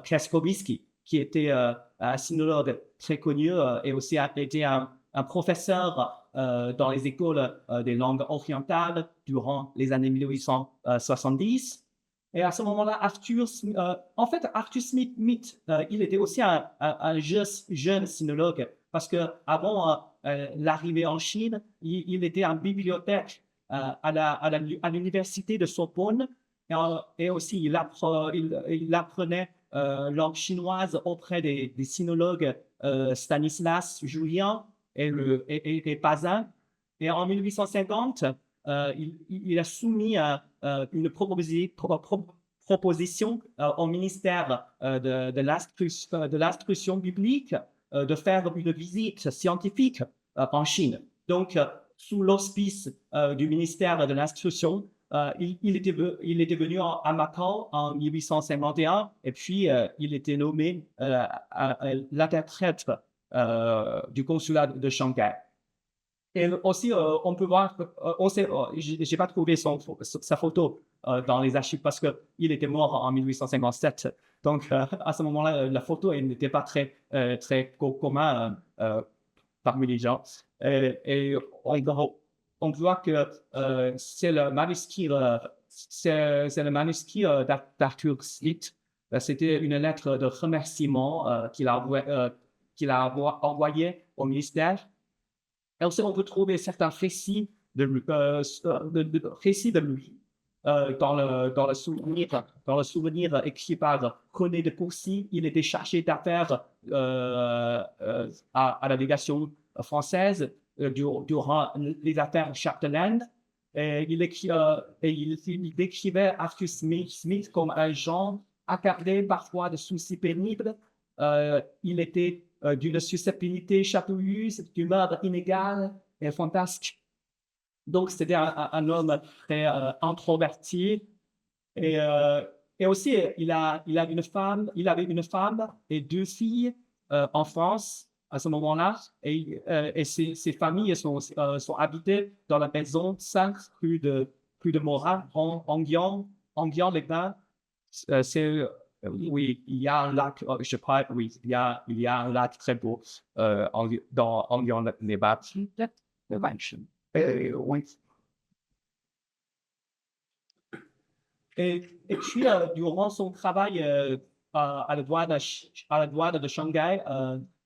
Kreskowski, qui était un sinologue très connu et aussi a été un professeur dans les écoles des langues orientales durant les années 1870. Et à ce moment-là, Arthur Smith, il était aussi un jeune sinologue parce qu'avant l'arrivée en Chine, il était en bibliothèque à l'université de Sorbonne et aussi il apprenait langue chinoise auprès des sinologues Stanislas Julien et Pazin. Et en 1850, il a soumis une proposition au ministère de l'instruction publique de faire une visite scientifique en Chine. Donc, sous l'auspice du ministère de l'Instruction, il était venu à Macao en 1851 et puis il était nommé l'interprète du consulat de Shanghai. Et aussi, on peut voir, j'ai pas trouvé sa photo dans les archives parce qu'il était mort en 1857. Donc, à ce moment-là, la photo n'était pas très commun parmi les gens. Et on voit que c'est le manuscrit, d'Arthur Smith. C'était une lettre de remerciement qu'il a envoyé au ministère. Et aussi, on peut trouver certains récits de lui dans le souvenir écrit par René de Courcy. Il était chargé d'affaires à la délégation française durant les affaires Chapdelaine. Et il décrivait Arthur Smith comme un genre accardé parfois de soucis pénibles. Il était d'une susceptibilité chatouilleuse, d'humeur inégale et fantasque. Donc, c'était un homme très introverti. Et aussi, il avait une femme et deux filles en France à ce moment-là. Et ces familles sont habitées dans la maison 5 rue de Morat, en Guion-les-Bains. Oui, il y a un lac, je crois, oui, il y a un lac très beau en Guion-les-Bains. Oui. Et puis, durant son travail à la douane de Shanghai,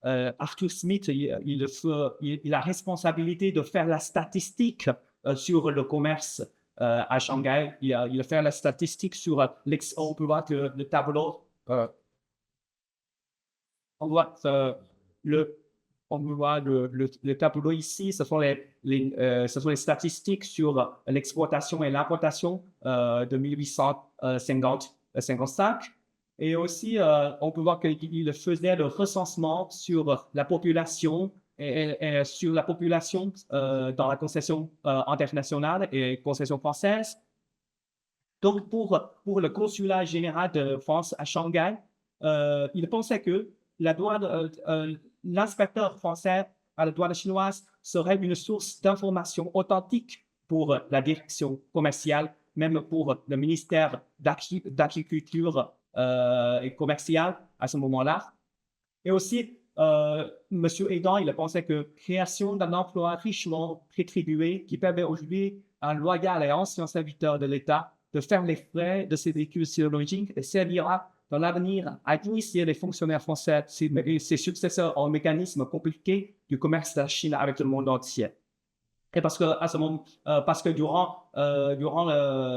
Arthur Smith, il a responsabilité de faire la statistique sur le commerce à Shanghai. Il a fait la statistique sur on peut voir que le tableau, on voit le, on peut voir le tableau ici, ce sont les statistiques sur l'exportation et l'importation de 1855. Et aussi, on peut voir qu'il faisait le recensement sur la population et sur la population dans la concession internationale et concession française. Donc, pour le consulat général de France à Shanghai, il pensait que l'inspecteur français à la douane chinoise serait une source d'information authentique pour la direction commerciale, même pour le ministère d'Agriculture et commerciale à ce moment-là. Et aussi, M. Aidan, il pensait que création d'un emploi richement rétribué qui permet aujourd'hui à un loyal et ancien serviteur de l'État de faire les frais de ses véhicules sidérurgiques et servira dans l'avenir à initier les fonctionnaires français et ses successeurs en mécanisme compliqué du commerce de la Chine avec le monde entier. Et parce que durant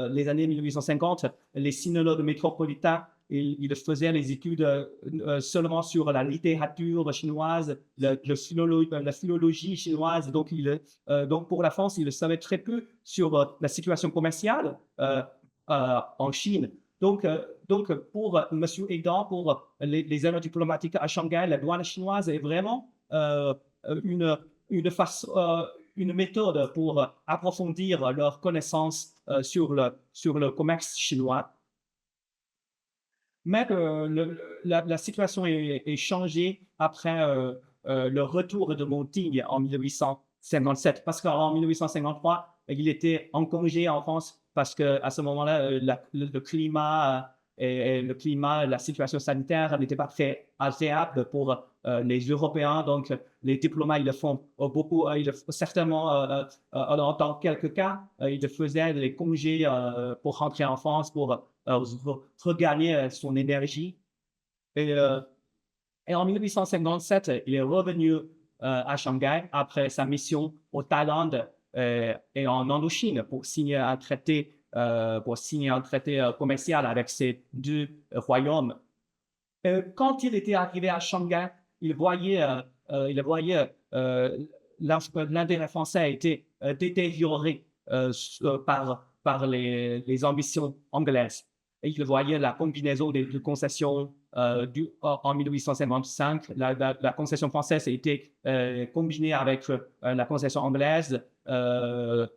les années 1850, les sinologues métropolitains, ils faisaient les études seulement sur la littérature chinoise, la philologie chinoise. Donc, pour la France, ils savaient très peu sur la situation commerciale en Chine. Donc, pour M. Aidan, pour les erreurs diplomatiques à Shanghai, la douane chinoise est vraiment une méthode pour approfondir leurs connaissances sur le commerce chinois. Mais la situation est changée après le retour de Montigny en 1857, parce qu'en 1853, il était en congé en France parce qu'à ce moment-là, le climat, la situation sanitaire n'était pas très agréable pour les Européens. Donc, les diplomates, ils le font beaucoup, certainement, dans quelques cas, ils faisaient des congés pour rentrer en France, pour regagner son énergie. Et en 1857, il est revenu à Shanghai après sa mission au Thaïlande et en Indochine pour signer un traité commercial avec ces deux royaumes. Quand il était arrivé à Shanghai, il voyait l'intérêt français a été détérioré par les ambitions anglaises. Et il voyait la combinaison des deux concessions en 1855. La concession française a été combinée avec la concession anglaise à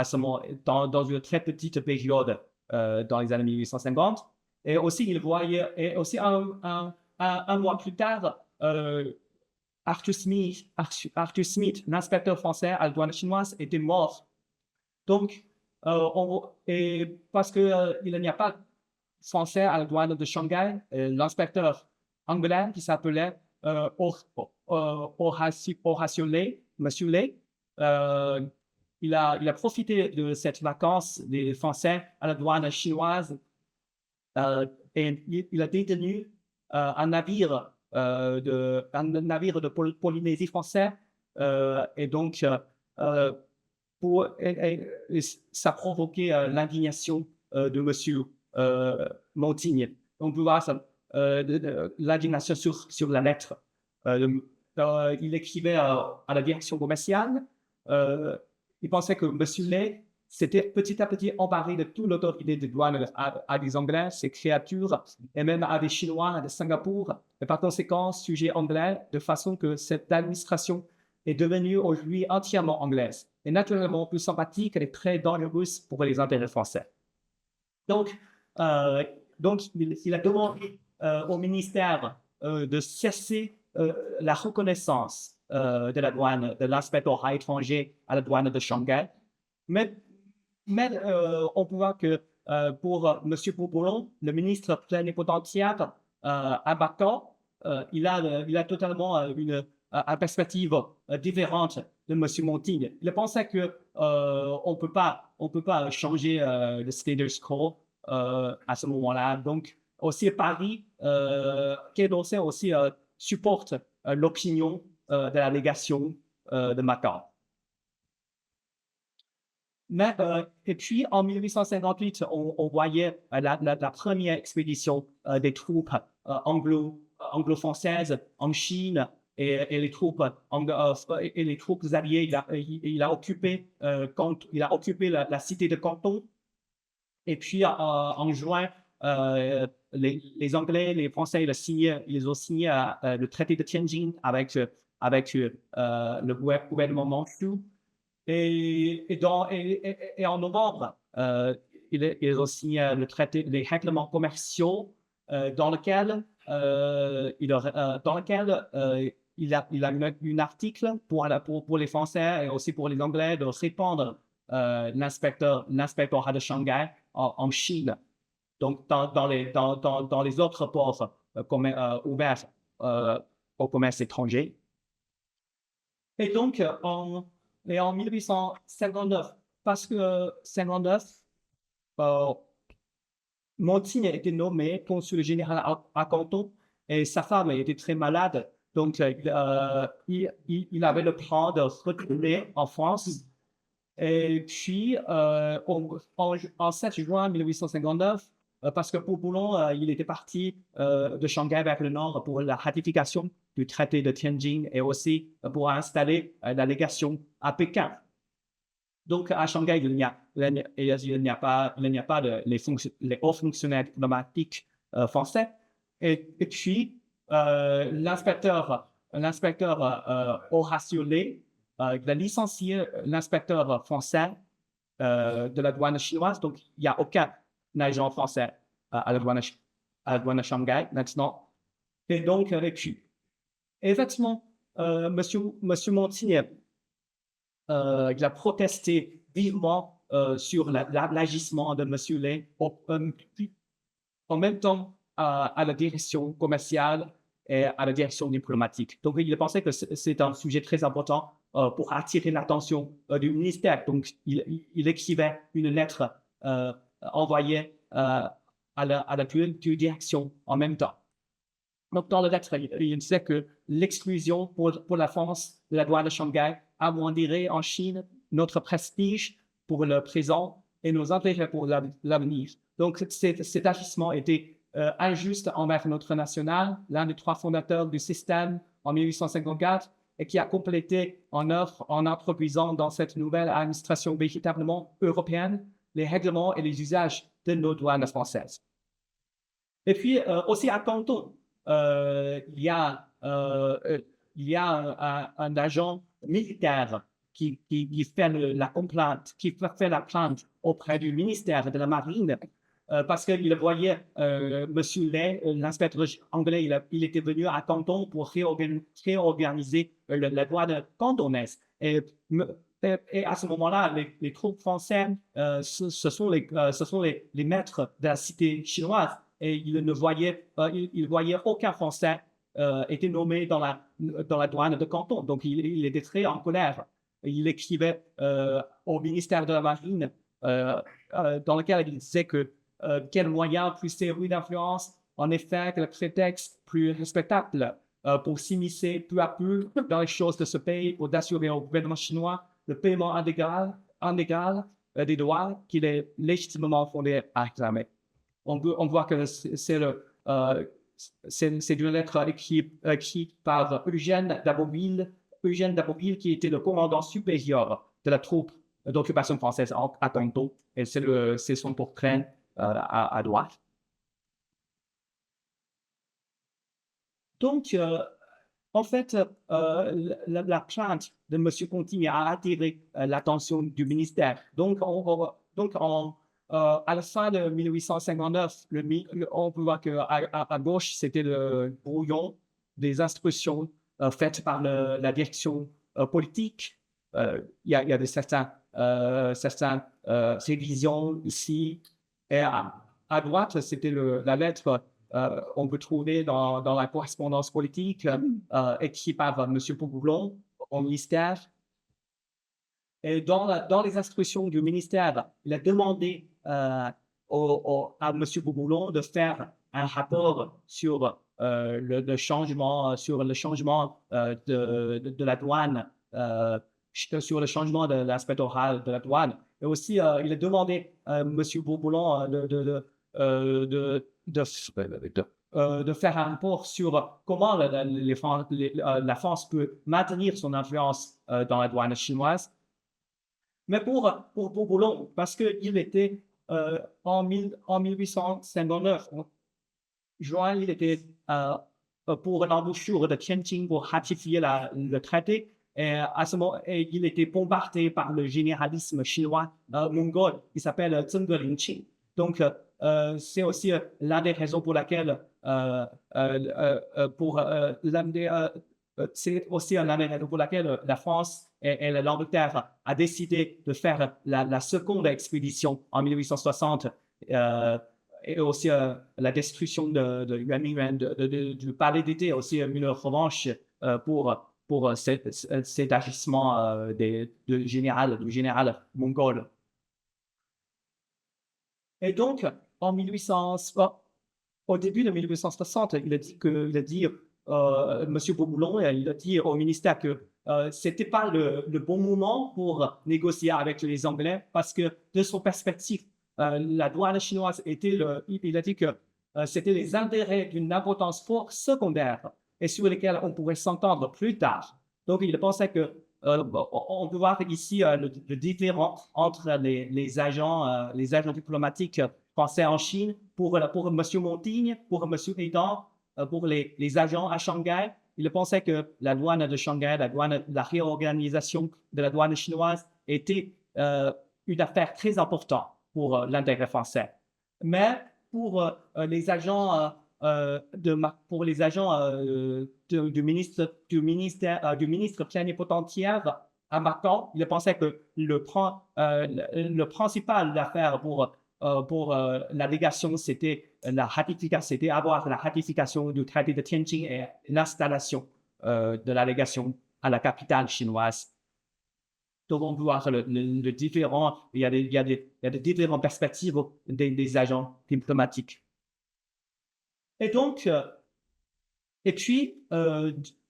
ce moment, dans une très petite période dans les années 1850. Et aussi, il voyait, et aussi un mois plus tard, Arthur Smith, l'inspecteur français à la douane chinoise, était mort. Donc, parce qu'il n'y a pas de français à la douane de Shanghai, l'inspecteur anglais qui s'appelait Horatio Lay, Monsieur Lay, il a profité de cette vacance des Français à la douane chinoise et il a détenu un navire de Polynésie français et donc ça a provoqué l'indignation de Monsieur Montigny. On peut voir l'indignation sur la lettre. Il écrivait à la direction commerciale. Il pensait que M. Lay s'était petit à petit emparé de toute l'autorité de douane à des Anglais, ces créatures, et même à des Chinois de Singapour, et par conséquent, sujet anglais, de façon que cette administration est devenue aujourd'hui entièrement anglaise et naturellement plus sympathique et très dangereuse pour les intérêts français. Donc, euh, il a demandé au ministère de cesser la reconnaissance de la douane, de l'inspectorat étranger à la douane de Shanghai. Mais on peut voir que pour M. Bourboulon, le ministre plénipotentiaire abattant, il a totalement une perspective différente de M. Montigne. Il pensait que on peut pas changer le status quo à ce moment-là. Donc, aussi Paris, Quai d'Orsay aussi supporte l'opinion de la légation de Macao. Mais, et puis, en 1858, on voyait la première expédition des troupes anglo-françaises en Chine et les troupes alliées. Il a occupé la cité de Canton. Et puis, en juin, les Anglais, les Français, ils ont signé le traité de Tianjin avec le gouvernement mandchou. Et en novembre, ils ont signé le traité, les règlements commerciaux dans lequel il a mis un article pour les Français et aussi pour les Anglais de répandre l'inspectorat de Shanghai en Chine. Donc, dans les autres ports ouverts au commerce étranger. Et donc, en 1859, parce que 59, Montigne a été nommé consul général à Canton et sa femme était très malade. Donc, il avait le plan de retourner en France. Et puis, en 7 juin 1859, parce que Bourboulon, il était parti de Shanghai vers le nord pour la ratification du traité de Tianjin et aussi pour installer la légation à Pékin. Donc, à Shanghai, il n'y a pas les hauts fonctionnaires diplomatiques français. Et puis, l'inspecteur Horatio Lay, il a licencié l'inspecteur français de la douane chinoise. Donc, il n'y a aucun agent français à la douane de Shanghai maintenant. Et donc, effectivement, Monsieur Montigne, il a protesté vivement sur l'agissement de M. Lay en même temps à la direction commerciale et à la direction diplomatique. Donc, il pensait que c'est un sujet très important pour attirer l'attention du ministère. Donc, il écrivait une lettre envoyée à la direction en même temps. Donc, dans la lettre, il disait que l'exclusion pour la France de la douane de Shanghai amoindrirait en Chine notre prestige pour le présent et nos intérêts pour l'avenir. Donc, cet agissement était injuste envers notre national, l'un des 3 fondateurs du système en 1854, et qui a complété en introduisant dans cette nouvelle administration véritablement européenne les règlements et les usages de nos douanes françaises. Et puis, aussi à Canton, il y a un agent militaire qui fait la plainte auprès du ministère de la Marine parce qu'il voyait M. Lay, l'inspecteur anglais, il était venu à Canton pour réorganiser la douane cantonaise. Et à ce moment-là, les troupes françaises, ce sont les maîtres de la cité chinoise. Et il voyait aucun Français était nommé dans la douane de Canton. Donc, il était très en colère. Il écrivait au ministère de la Marine dans lequel il disait que quel moyen plus sérieux d'influence, en effet, quel prétexte plus respectable pour s'immiscer peu à peu dans les choses de ce pays pour assurer au gouvernement chinois le paiement intégral des droits qu'il est légitimement fondé à réclamer. On voit que c'est une lettre écrite par Eugène d'Abbeville, qui était le commandant supérieur de la troupe d'occupation française à Canton. Et c'est son portrait à droite. Donc, En fait, la plainte de M. Conti a attiré l'attention du ministère. Donc, à la fin de 1859, on peut voir qu'à gauche, c'était le brouillon des instructions faites par la direction politique. Il y a certaines révisions ici. Et à droite, c'était la lettre on peut trouver dans la correspondance politique écrite par M. Bourboulon au ministère. Et dans les instructions du ministère, il a demandé à M. Bourboulon de faire un rapport sur le changement, de la douane, sur le changement de l'inspectorat de la douane. Et aussi, il a demandé à M. Bourboulon de faire un rapport sur comment la France peut maintenir son influence dans la douane chinoise. Mais pour Bourboulon, parce qu'il était en 1859, en juin, il était pour l'embouchure de Tianjin pour ratifier le traité. Et à ce moment, il était bombardé par le généralisme chinois mongol qui s'appelle Zheng Lingqing. Donc, c'est aussi l'une des raisons pour laquelle la France et l'Angleterre a décidé de faire la seconde expédition en 1860 et aussi la destruction du palais d'été, aussi une revanche pour cet agissement du général mongol. Et donc, au début de 1860, M. Bourboulon, il a dit au ministère que c'était pas le bon moment pour négocier avec les Anglais parce que de son perspective, la douane chinoise il a dit que c'était les intérêts d'une importance fort secondaire et sur lesquels on pourrait s'entendre plus tard. Donc, il pensait que on peut voir ici le différent entre les agents diplomatiques français en Chine pour M. Montigne, pour M. Aidan, pour les agents à Shanghai. Il pensait que la douane de Shanghai, la réorganisation de la douane chinoise était une affaire très importante pour l'intérêt français. Mais pour les agents du ministre plénipotentiaire à Macao, il pensait que le principal affaire pour la légation, c'était avoir la ratification du traité de Tianjin et l'installation de la légation à la capitale chinoise. Donc, on peut voir le différent, il y a des différentes perspectives des agents diplomatiques. Et donc,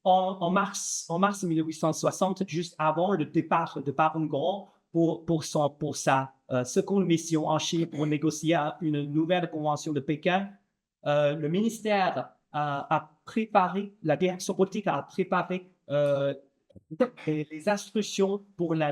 en mars 1860, juste avant le départ de Baron Gros pour sa seconde mission en Chine pour négocier une nouvelle convention de Pékin, le ministère a préparé, la direction politique a préparé les instructions pour la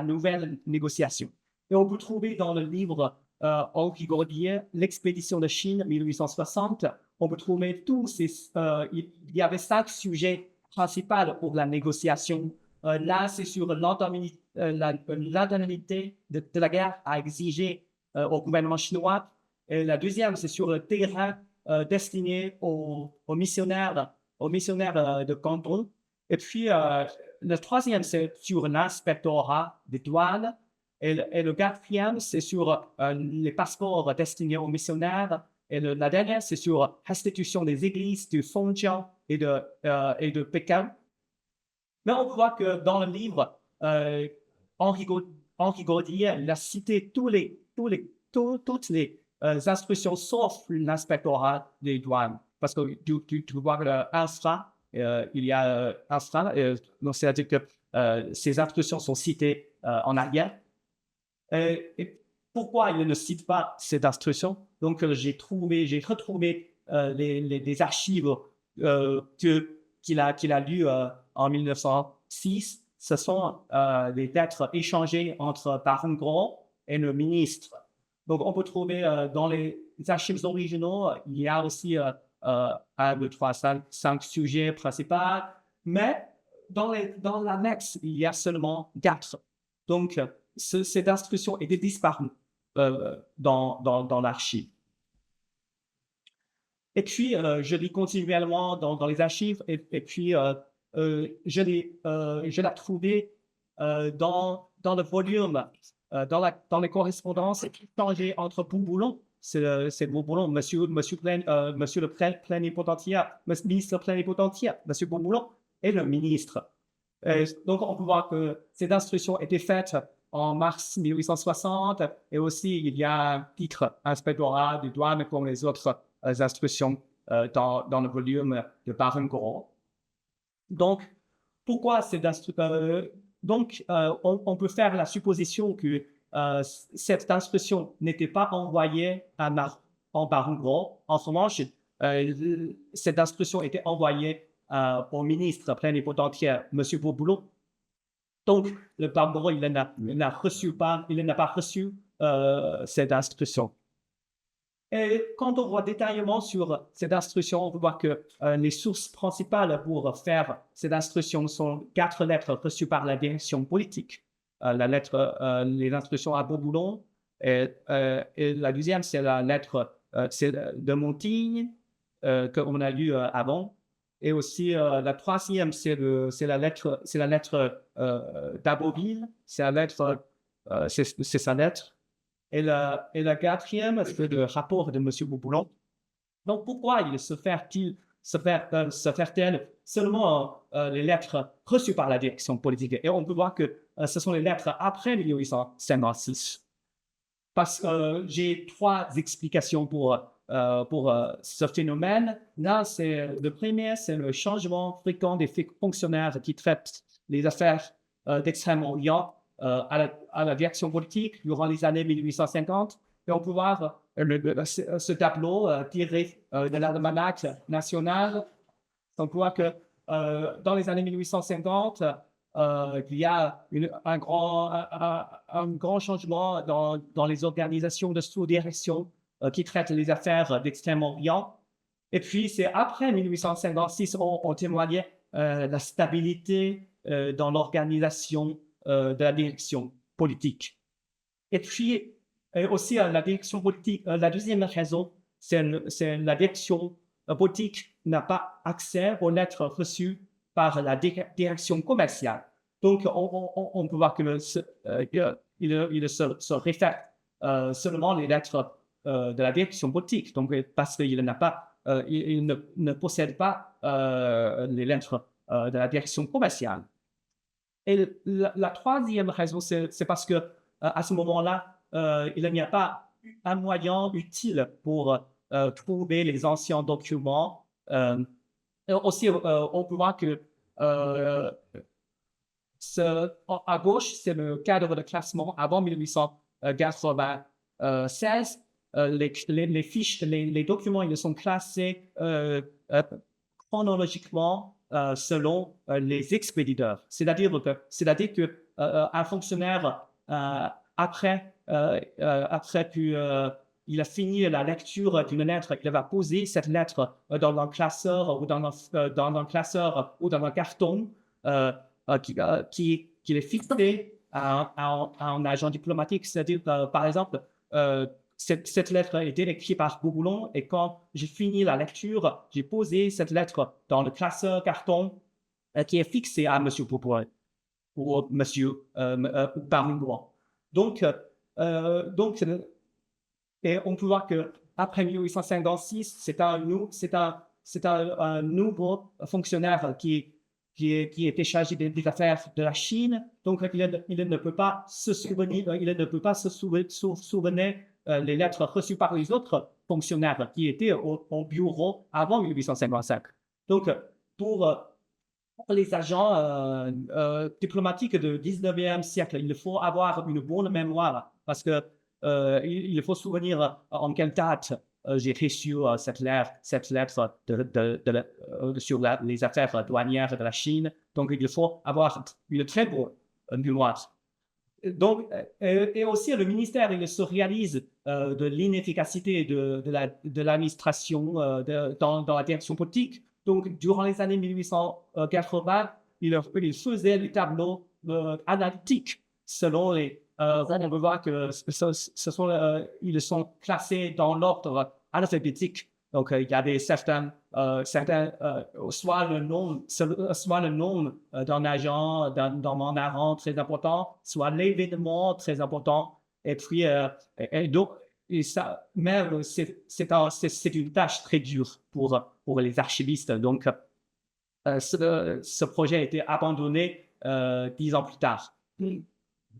nouvelle négociation. Et on peut trouver dans le livre Henri Gordier, L'expédition de Chine 1860, on peut trouver il y avait 5 sujets principaux pour la négociation. Là, c'est sur l'indemnité de la guerre à exiger au gouvernement chinois. Et la deuxième, c'est sur le terrain destiné aux missionnaires de Canton. Et puis, le troisième, c'est sur l'inspectorat des douanes. Et le quatrième, c'est sur les passeports destinés aux missionnaires. Et la dernière, c'est sur restitution des églises du Fengjiang et de Pékin. Mais on voit que dans le livre, Henri Gordier, il a cité toutes les instructions sauf l'inspectorat des douanes. Parce que tu vois l'infra, il y a infra, c'est-à-dire que ces instructions sont citées en arrière. Et pourquoi il ne cite pas cette instruction? Donc, j'ai retrouvé les archives qu'il a lues en 1906. Ce sont les lettres échangées entre Baron Gros et le ministre. Donc, on peut trouver dans les archives originaux, il y a aussi un, deux, trois, cinq sujets principaux, mais dans l'annexe, il y a seulement 4. Donc, cette instruction était disparue dans l'archive. Et puis, je lis continuellement dans les archives, et puis je l'ai trouvé dans le volume, dans les correspondances échangées entre Bouboulon, c'est Bouboulon, monsieur le plénipotentiaire, ministre plénipotentiaire, monsieur Bouboulon, et le ministre. Donc, on peut voir que cette instruction était faite en mars 1860, et aussi il y a un titre inspectorat des douanes comme les autres instructions dans le volume de Baron-Gros. Donc, pourquoi cette instruction on peut faire la supposition que cette instruction n'était pas envoyée en Baron-Gros. En revanche, cette instruction était envoyée au ministre plénipotentiaire, M. Bouboulon. Donc, le Baron-Gros, il n'a pas reçu cette instruction. Et quand on voit détaillement sur cette instruction, on peut voir que les sources principales pour faire cette instruction sont 4 lettres reçues par la direction politique. Les instructions à Bouboulon, et la deuxième, c'est la lettre de Montigny, qu'on a lu avant. Et aussi, la troisième, c'est la lettre d'Abbeville, c'est sa lettre. Et la quatrième, c'est le rapport de M. Bouboulon. Donc, pourquoi il se fait-il seulement les lettres reçues par la direction politique? Et on peut voir que ce sont les lettres après 1856. Parce que j'ai 3 explications pour ce phénomène. Là, le premier, c'est le changement fréquent des fonctionnaires qui traitent les affaires d'Extrême-Orient à la direction politique durant les années 1850. Et on peut voir ce tableau tiré de l'almanach national. On peut voir que dans les années 1850, il y a un grand changement dans les organisations de sous-direction qui traitent les affaires d'Extrême-Orient. Et puis, c'est après 1856 on témoignait la stabilité dans l'organisation de la direction politique. Et puis, aussi la direction politique, la deuxième raison, c'est la direction politique n'a pas accès aux lettres reçues par la direction commerciale. Donc, on peut voir que il se réfère seulement les lettres de la direction politique. Donc, parce qu'il ne possède pas les lettres de la direction commerciale. Et la troisième raison, c'est parce que à ce moment-là, il n'y a pas un moyen utile pour trouver les anciens documents. Aussi, on peut voir que à gauche, c'est le cadre de classement avant 1896. Les fiches, les documents, ils sont classés chronologiquement selon les expéditeurs. C'est-à-dire que un fonctionnaire après qu'il a fini la lecture d'une lettre, il va poser cette lettre dans un classeur ou dans un carton qui est fixé à un agent diplomatique. C'est-à-dire, par exemple, cette lettre a été écrite par Bouboulon et quand j'ai fini la lecture, j'ai posé cette lettre dans le classeur carton qui est fixé à M. Bouboulon ou M. Baron-Gros. Donc, et on peut voir que après 1856, c'est un nouveau fonctionnaire qui était chargé des affaires de la Chine. Donc, il ne peut pas se souvenir les lettres reçues par les autres fonctionnaires qui étaient au bureau avant 1855. Donc, pour les agents diplomatiques du 19e siècle, il faut avoir une bonne mémoire parce que il faut souvenir en quelle date j'ai reçu cette lettre sur les affaires douanières de la Chine. Donc, il faut avoir une très bonne mémoire. Donc, et aussi, le ministère il se réalise de l'inefficacité de l'administration dans la direction politique. Donc, durant les années 1880, il faisait des tableaux analytiques selon les. On peut voir que ils sont classés dans l'ordre alphabétique. Donc, il y a soit le nom d'un agent, d'un mandarin très important, soit l'événement très important. Et puis, donc, et ça, même, c'est une tâche très dure pour les archivistes. Donc, ce projet a été abandonné 10 ans plus tard.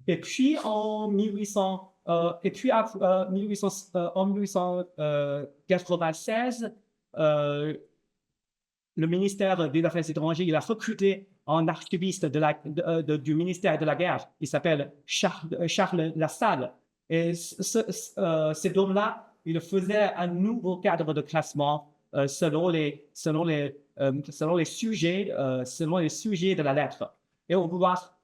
Et puis, en 1896, le ministère des Affaires étrangères, il a recruté un archiviste du ministère de la Guerre. Il s'appelle Charles Lassalle. Et cet homme-là, il faisait un nouveau cadre de classement selon les sujets de la lettre. Et on peut voir,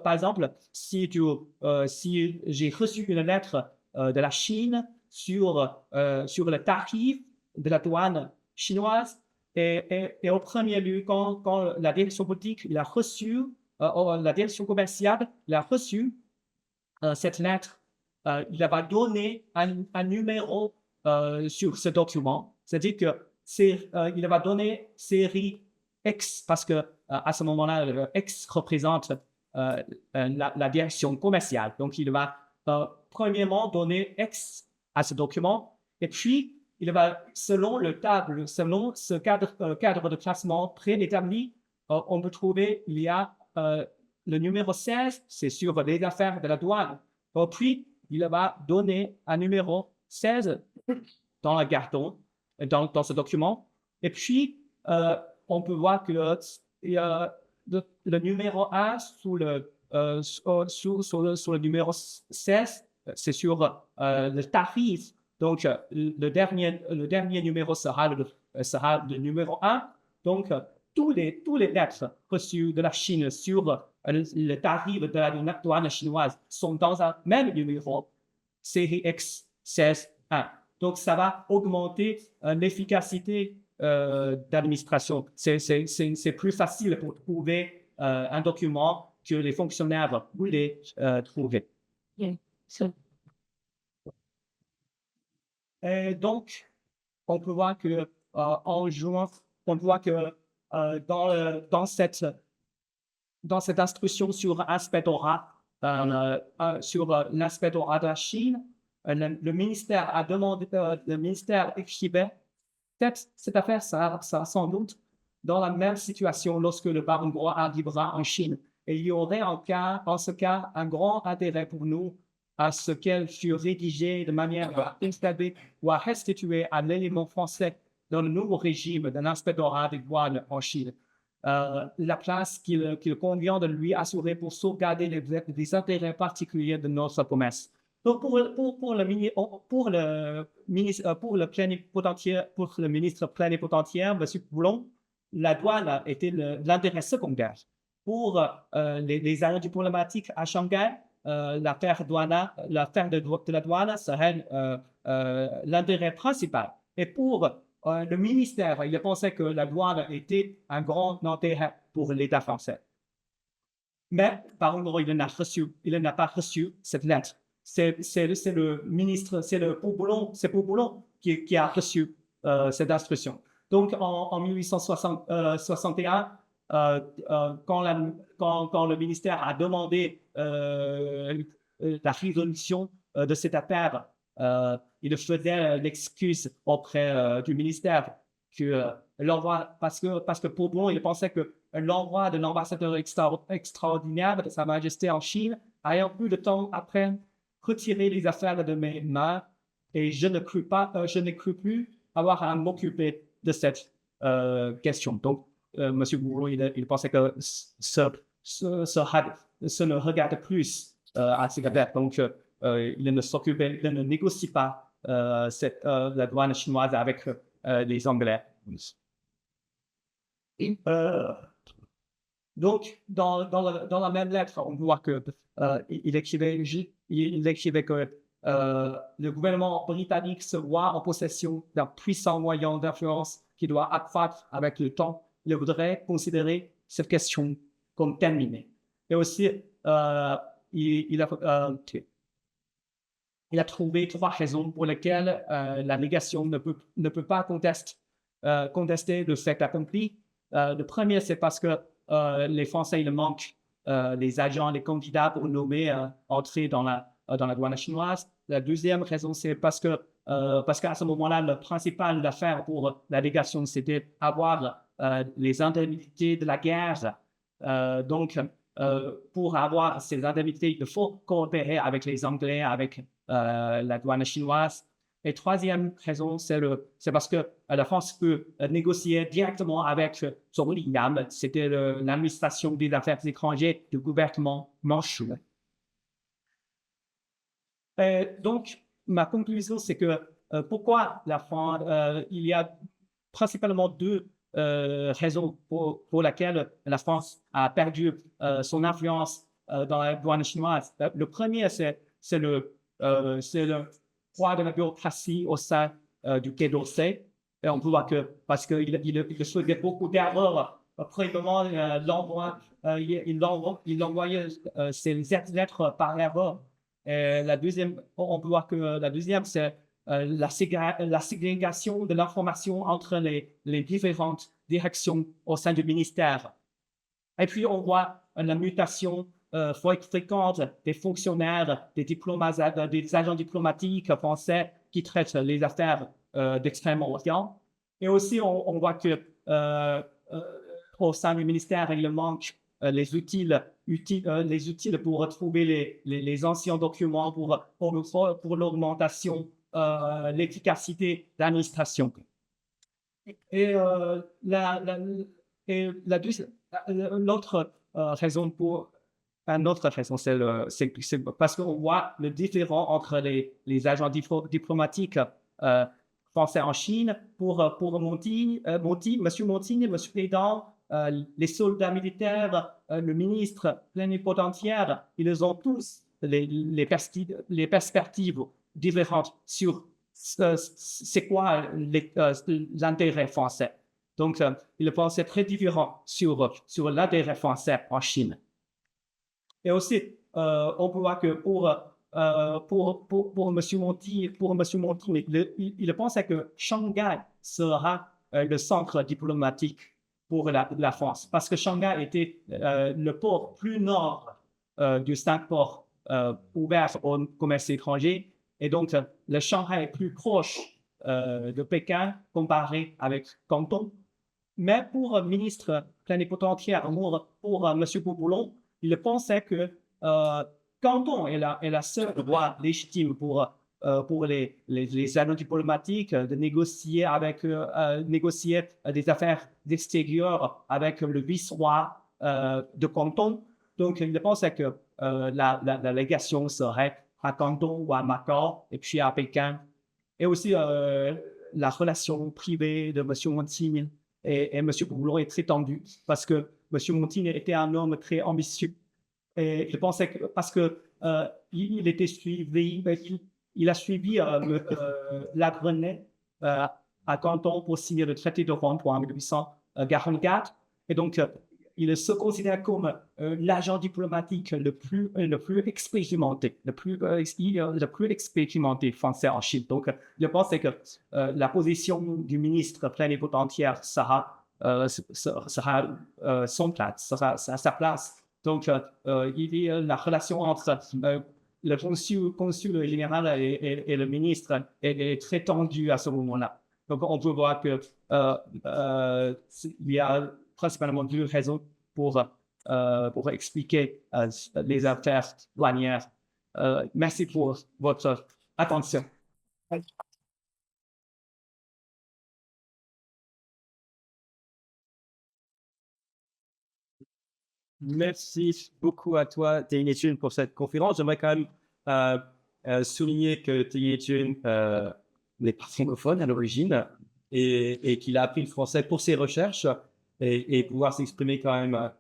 par exemple, si j'ai reçu une lettre de la Chine sur le tarif de la douane chinoise, et au premier lieu, quand la direction politique il a reçu, la direction commerciale il a reçu cette lettre, il va donner un numéro sur ce document. C'est-à-dire que il va donner série X parce que à ce moment-là, le X représente la direction commerciale. Donc, il va premièrement donner X à ce document et puis il va, selon ce cadre de classement préétabli, on peut trouver, il y a le numéro 16, c'est sur les affaires de la douane. Puis, il va donner un numéro 16 dans le carton, dans ce document. Et puis, on peut voir que le numéro 1 sur le numéro 16, c'est sur le tarif. Donc, le dernier numéro sera le numéro 1. Donc, tous les lettres reçues de la Chine sur le tarif de la douane chinoise sont dans un même numéro, série X 16.1. Donc, ça va augmenter l'efficacité d'administration. C'est plus facile pour trouver un document que les fonctionnaires voulaient trouver. Yeah. Et donc, on peut voir que en juin, on voit que dans cette instruction sur inspectorat, sur l'inspectorat de la Chine, le ministère a demandé, le ministère écrivait cette affaire, ça sans doute dans la même situation lorsque le baron Gros arrivera en Chine. Et il y aurait en ce cas un grand intérêt pour nous à ce qu'elle fût rédigée de manière à installer ou à restituer à l'élément français dans le nouveau régime d'un inspectorat des douanes en Chine. La place qu'il convient de lui assurer pour sauvegarder les intérêts particuliers de notre commerce. Donc, pour le ministre plénipotentiaire, M. Boulon, la douane était l'intérêt secondaire. Pour les agents diplomatiques à Shanghai, l'affaire de la douane serait l'intérêt principal. Et pour le ministère, il pensait que la douane était un grand intérêt pour l'État français. Mais, par contre, il n'a pas reçu cette lettre. C'est le ministre, c'est Boulon qui a reçu cette instruction. Donc, en 1861, quand le ministère a demandé la résolution de cette affaire, il faisait l'excuse auprès du ministère que l'envoi, parce que pour Boulon, il pensait que l'envoi de l'ambassadeur extraordinaire de Sa Majesté en Chine a un peu de temps après retiré les affaires de mes mains et je ne crus plus avoir à m'occuper de cette question. Donc, M. Boulon, il pensait que ce ne regarde plus à ces affaires. Donc, il ne négocie pas la douane chinoise avec les Anglais. Donc, dans la même lettre, on voit que il écrivait que le gouvernement britannique se voit en possession d'un puissant moyen d'influence qui doit accroître avec le temps. Il voudrait considérer cette question comme terminée. Et aussi, il a trouvé 3 raisons pour lesquelles la négation ne peut pas contester le fait accompli. Le premier, c'est parce que les Français, il manque les agents, les candidats pour nommer entrer dans la douane chinoise. La deuxième raison, c'est parce qu'à ce moment-là, la principale affaire pour la négation, c'était avoir les indemnités de la guerre. Donc, pour avoir ces indemnités, il faut coopérer avec les Anglais, avec la douane chinoise. Et troisième raison, c'est parce que la France peut négocier directement avec son Liam, c'était l'administration des affaires étrangères du gouvernement manchou. Donc, ma conclusion, c'est que pourquoi la France, il y a principalement 2 raisons pour lesquelles la France a perdu son influence dans la douane chinoise. Le premier, c'est le poids de la bureaucratie au sein du Quai d'Orsay. Et on voit que, parce qu'il faisait beaucoup d'erreurs, premièrement, il envoyait ses lettres par erreur. Et on voit que la deuxième, c'est la ségrégation de l'information entre les différentes directions au sein du ministère. Et puis, on voit la mutation fréquente des fonctionnaires, des agents diplomatiques français qui traitent les affaires d'Extrême-Orient. Et aussi, on voit que au sein du ministère, il manque les outils pour retrouver les anciens documents pour l'augmentation, l'efficacité de l'administration. Et l'autre raison c'est parce qu'on voit le différent entre les agents diplomatiques français en Chine. Pour Monsieur Montini, Monsieur Pédan, les soldats militaires, le ministre plénipotentiaire, ils ont tous les perspectives différentes sur c'est quoi l'intérêt français. Donc, ils pensaient très différent sur l'intérêt français en Chine. Et aussi, on peut voir que pour M. Monti, il pensait que Shanghai sera le centre diplomatique pour la France, parce que Shanghai était le port plus nord du 5 ports ouverts au commerce étranger, et donc le Shanghai est plus proche de Pékin comparé avec Canton. Mais pour le ministre plénipotentiaire, pour M. Bourboulon, il pensait que Canton est la seule voie légitime pour les agents diplomatiques de négocier des affaires extérieures avec le vice-roi de Canton. Donc, il pensait que la légation serait à Canton ou à Macao et puis à Pékin. Et aussi, la relation privée de M. Montaigne et M. Bourboulon est très tendue parce que M. Montaigne était un homme très ambitieux. Et je pensais que, parce que il a suivi la Grenelle à Canton pour signer le traité de Rome en 1844. Et donc, il se considère comme l'agent diplomatique le plus expérimenté, le plus expérimenté français en Chine. Donc, je pensais que la position du ministre plénipotentiaire sera son place, sera sa place. Donc, il y a la relation entre le consul général et le ministre est très tendue à ce moment-là. Donc, on peut voir que il y a principalement 2 raisons pour expliquer les affaires douanières. Merci pour votre attention. Merci beaucoup à toi, Téine Chun, pour cette conférence. J'aimerais quand même souligner que Téine Chun n'est pas francophone à l'origine et qu'il a appris le français pour ses recherches et pouvoir s'exprimer quand même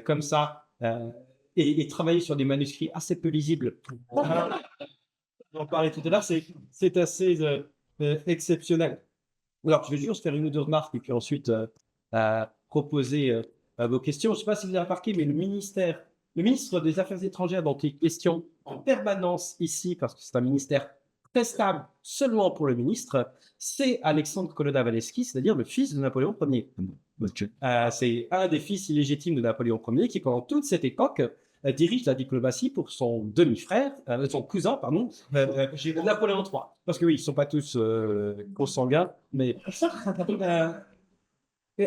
comme ça et travailler sur des manuscrits assez peu lisibles. J'en parlais tout à l'heure, c'est assez exceptionnel. Alors, je vais juste faire une ou deux remarques et puis ensuite proposer vos questions. Je ne sais pas si vous avez remarqué, mais le ministre des Affaires étrangères dont il est question en permanence ici, parce que c'est un ministère très stable seulement pour le ministre, c'est Alexandre Koloda-Walewski, c'est-à-dire le fils de Napoléon Ier. C'est un des fils illégitimes de Napoléon Ier qui, pendant toute cette époque, dirige la diplomatie pour son demi-frère, son cousin, pardon, Napoléon III. Parce que oui, ils ne sont pas tous consanguins, mais...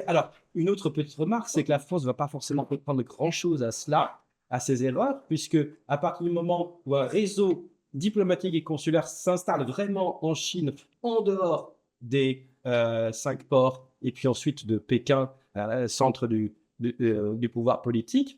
alors, une autre petite remarque, c'est que la France ne va pas forcément prendre grand-chose à cela, à ces erreurs, puisque à partir du moment où un réseau diplomatique et consulaire s'installe vraiment en Chine, en dehors des 5 ports, et puis ensuite de Pékin, centre du pouvoir politique,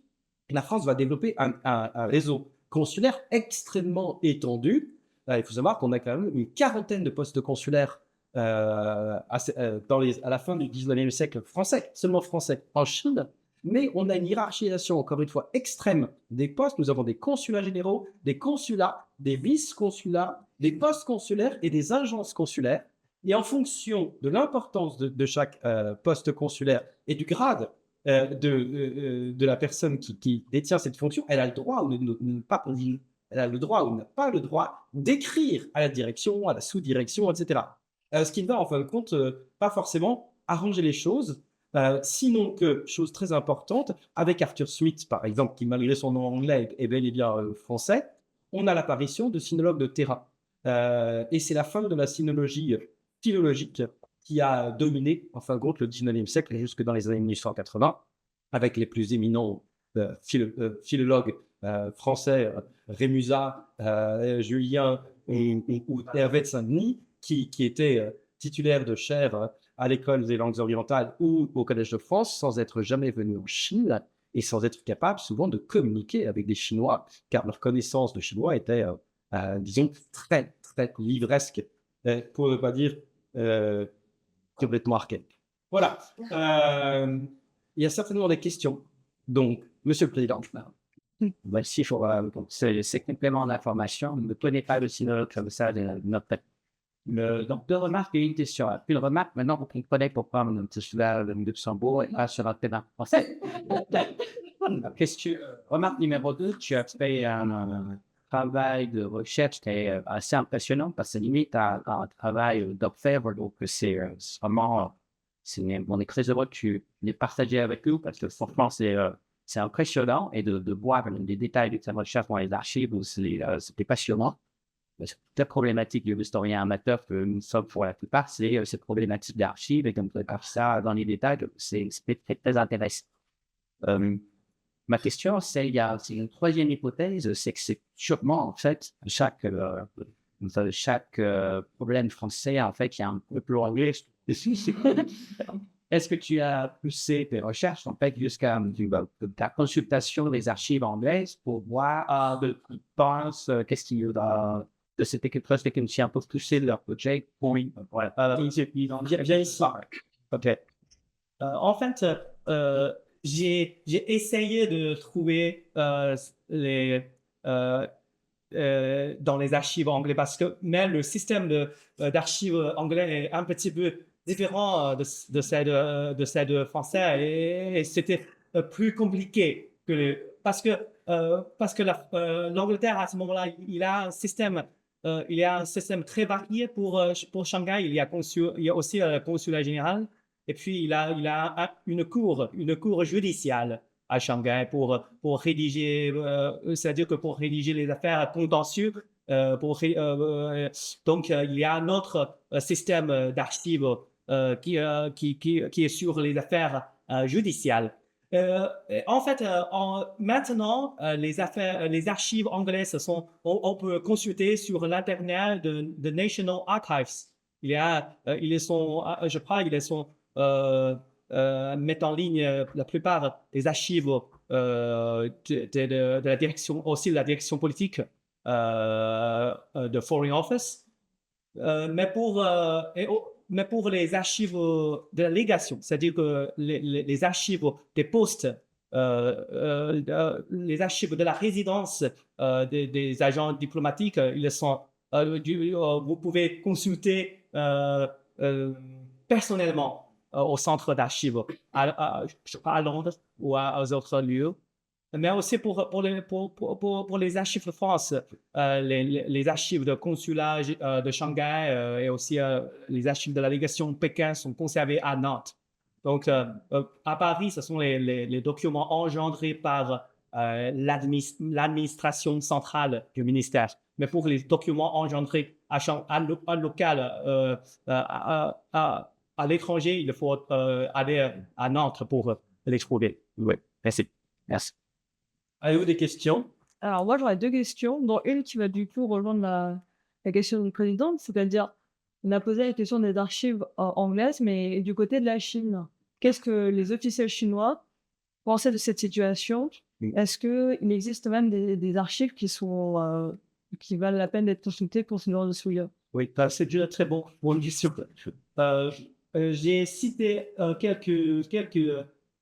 la France va développer un réseau consulaire extrêmement étendu. Il faut savoir qu'on a quand même une quarantaine de postes consulaires à la fin du 19e siècle français, seulement français, en Chine. Mais on a une hiérarchisation, encore une fois, extrême des postes. Nous avons des consulats généraux, des consulats, des vice-consulats, des postes consulaires et des agences consulaires. Et en fonction de l'importance de chaque poste consulaire et du grade de la personne qui détient cette fonction, elle a le droit elle a le droit ou n'a pas le droit d'écrire à la direction, à la sous-direction, etc. Ce qui ne va en fin de compte pas forcément arranger les choses, sinon que, chose très importante, avec Arthur Smith par exemple, qui malgré son nom anglais est bel et bien français, on a l'apparition de sinologues de terrain. Et c'est la fin de la sinologie philologique qui a dominé, en fin de compte, le 19e siècle jusque dans les années 1880, avec les plus éminents philologues français, Rémusat, Julien ou Hervé de Saint-Denis, qui étaient titulaires de chaires à l'école des langues orientales ou au Collège de France, sans être jamais venus en Chine et sans être capables souvent de communiquer avec des Chinois, car leur connaissance de chinois était, disons, très, très livresque, pour ne pas dire complètement archaïque. Voilà. Il y a certainement des questions. Donc, Monsieur le Président. Merci pour ces compléments d'information. Je ne connais pas le sinologue comme ça de notre. Donc, deux remarques et une question. Une remarque, maintenant, vous comprenez pourquoi un petit souverain de Luxembourg et pas sur un terrain français. Remarque numéro 2, tu as fait un travail de recherche qui est assez impressionnant parce que limite à un travail d'observer. Donc, c'est vraiment, on est très heureux que tu l'aies partagé avec nous parce que franchement, c'est impressionnant et de voir les détails de ta recherche dans les archives, c'était passionnant. La problématique de l'historien amateur que nous sommes pour la plupart, c'est cette problématique d'archives et comme tu as ça dans les détails, c'est très, très intéressant. Ma question, c'est une troisième hypothèse, c'est que c'est sûrement, en fait, chaque problème français, en fait, il y a un peu plus anglais. Est-ce que tu as poussé tes recherches, en fait, jusqu'à ta consultation des archives anglaises pour voir de quoi tu penses, qu'est-ce qu'il y a de cette équipe qui me tient un peu poussé de leur projet? Oui, voilà. Viens ici. OK. En fait, j'ai essayé de trouver dans les archives anglaises parce que même le système d'archives anglais est un petit peu différent de celle français et c'était plus compliqué parce que l'Angleterre à ce moment-là il a un système très varié pour Shanghai. Il y a aussi le consulat général. Et puis, il a une cour judiciaire à Shanghai pour rédiger, c'est-à-dire que pour rédiger les affaires contentieuses, donc il y a un autre système d'archives qui est sur les affaires judiciaires. En fait, maintenant, les archives anglaises on peut consulter sur l'internet de National Archives. Je crois, mettent en ligne la plupart des archives de la direction, aussi de la direction politique de Foreign Office, mais pour les archives de la légation, c'est-à-dire que les archives des postes les archives de la résidence des agents diplomatiques, vous pouvez consulter personnellement au centre d'archives, je crois à Londres ou aux autres lieux. Mais aussi pour les archives de France, les archives de consulat de Shanghai et aussi les archives de la légation de Pékin sont conservées à Nantes. Donc, à Paris, ce sont les documents engendrés par l'administration centrale du ministère. Mais pour les documents engendrés à local, à l'étranger, il faut aller à Nantes pour les trouver. Oui, merci. Merci. Avez-vous des questions? Alors, moi, j'aurais deux questions, dont une qui va du coup rejoindre la question du président, c'est-à-dire, on a posé la question des archives anglaises, mais du côté de la Chine, qu'est-ce que les officiels chinois pensaient de cette situation? Est-ce qu'il existe même des archives qui valent la peine d'être consultées pour ce genre de sujet? Oui, c'est une très bonne question. J'ai cité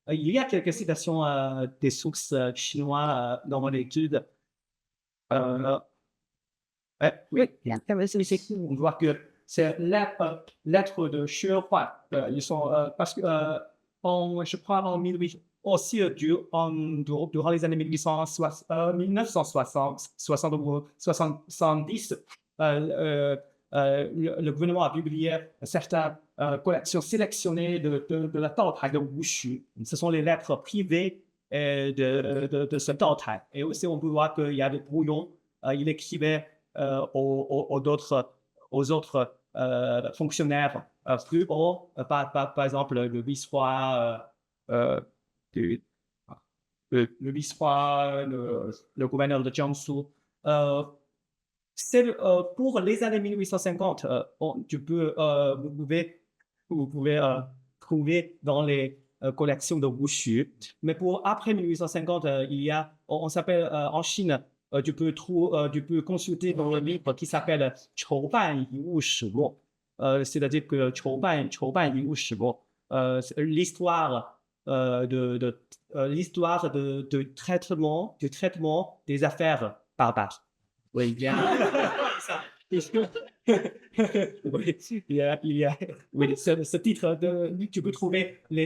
il y a quelques citations des sources chinoises dans mon étude. Oui, on voit que c'est lettre de Xue Huan. Ils sont parce que je crois en 18 aussi durant les années 1960, 70, le gouvernement a publié certaines collections sélectionnées de la Tao Tai de Wushu. Ce sont les lettres privées de ce Tao Tai. Et aussi, on peut voir qu'il y a des brouillons. Il écrivait aux autres fonctionnaires plus hauts, par exemple le vice-roi, le vice-roi, le gouverneur de Jiangsu. Pour les années 1850, vous pouvez trouver dans les collections de Wushu. Mais pour après 1850, on s'appelle en Chine, tu peux consulter dans le livre qui s'appelle Chou Ban Yiwu Shiguo. C'est-à-dire que Chou Ban Yiwu Shiguo, l'histoire du traitement des affaires barbares. Oui, bien. Oui, oui, ce titre, tu peux trouver les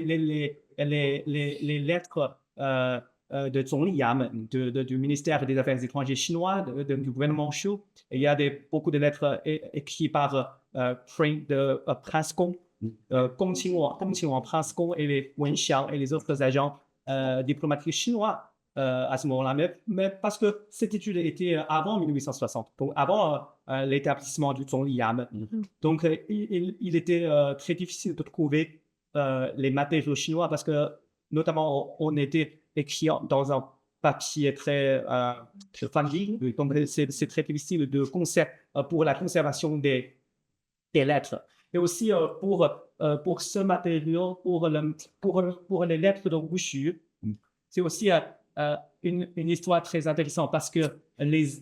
lettres de Zhongli Yamen, du ministère des Affaires étrangères chinois, du gouvernement Xu. Et il y a beaucoup de lettres écrites par Prince Gong, Gong Qingwang, Prince Gong et les Wen Xiang et les autres agents diplomatiques chinois. À ce moment-là, mais parce que cette étude était avant 1860, donc avant l'établissement du Zhongli Yamen. Donc, il était très difficile de trouver les matériaux chinois parce que, notamment, on était écrit dans un papier très fragile, donc c'est très difficile pour la conservation des lettres. Et aussi pour ce matériau, pour les lettres de Wushu, c'est aussi une histoire très intéressante parce que les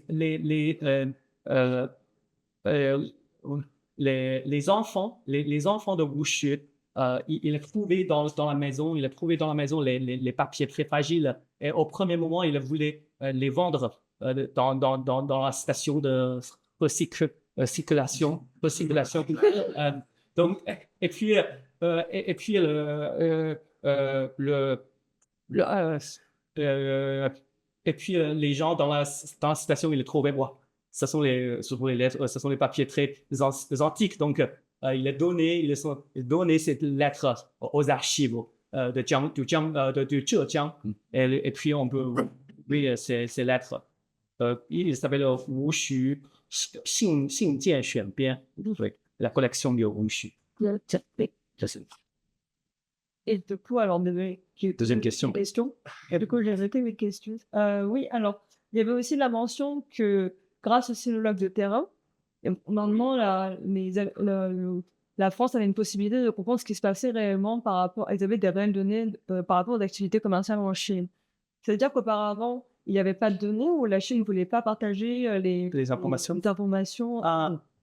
enfants de Wushu, il a trouvé dans la maison, les papiers très fragiles. Et au premier moment, il voulait les vendre dans la station de recyclation. Donc, et puis les gens dans la station, ils le trouvaient, moi. Ce sont les lettres, ce sont les papiers très antiques. Donc, il a donné cette lettre aux archives de Zhejiang. Et puis, on peut lire ces lettres. Il s'appelle Wushu Xingjian Xuanbian. La collection de Wushu. Et du coup, alors, deuxième question. Et du coup, j'ai arrêté mes questions. Oui, alors, il y avait aussi la mention que grâce aux sinologues de terrain, normalement, la France avait une possibilité de comprendre ce qui se passait réellement par rapport, ils avaient des réelles données par rapport aux activités commerciales en Chine. C'est-à-dire qu'auparavant, il n'y avait pas de données ou la Chine ne voulait pas partager les informations. les informations.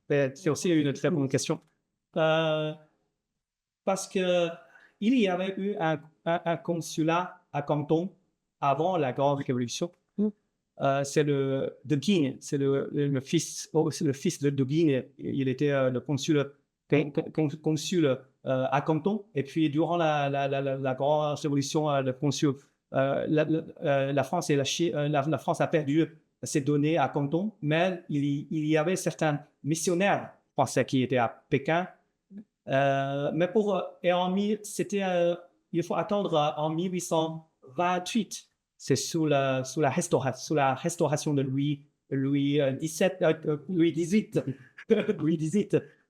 C'est aussi une très bonne question. Parce que il y avait eu un consulat à Canton avant la Grande Révolution. C'est le De Guignes, c'est le fils, c'est le fils de Guignes. Il était le consul à Canton. Et puis, durant la Grande Révolution, le consul, la France et la France a perdu ses données à Canton, mais il y avait certains missionnaires français qui étaient à Pékin. Mais il faut attendre en 1828. C'est sous la restauration de Louis XVIII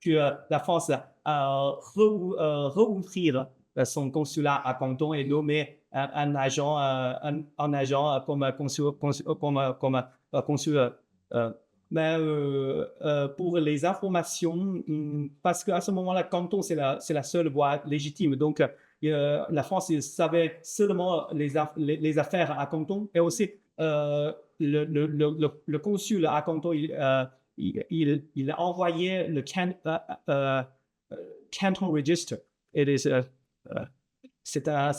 que la France a rouvert son consulat à Canton et nommé un agent comme consul. Mais pour les informations, parce qu'à ce moment-là, Canton, c'est la seule voie légitime. Donc, la France il savait seulement les affaires à Canton. Et aussi, le consul à Canton, il a envoyé le Canton Register. C'est un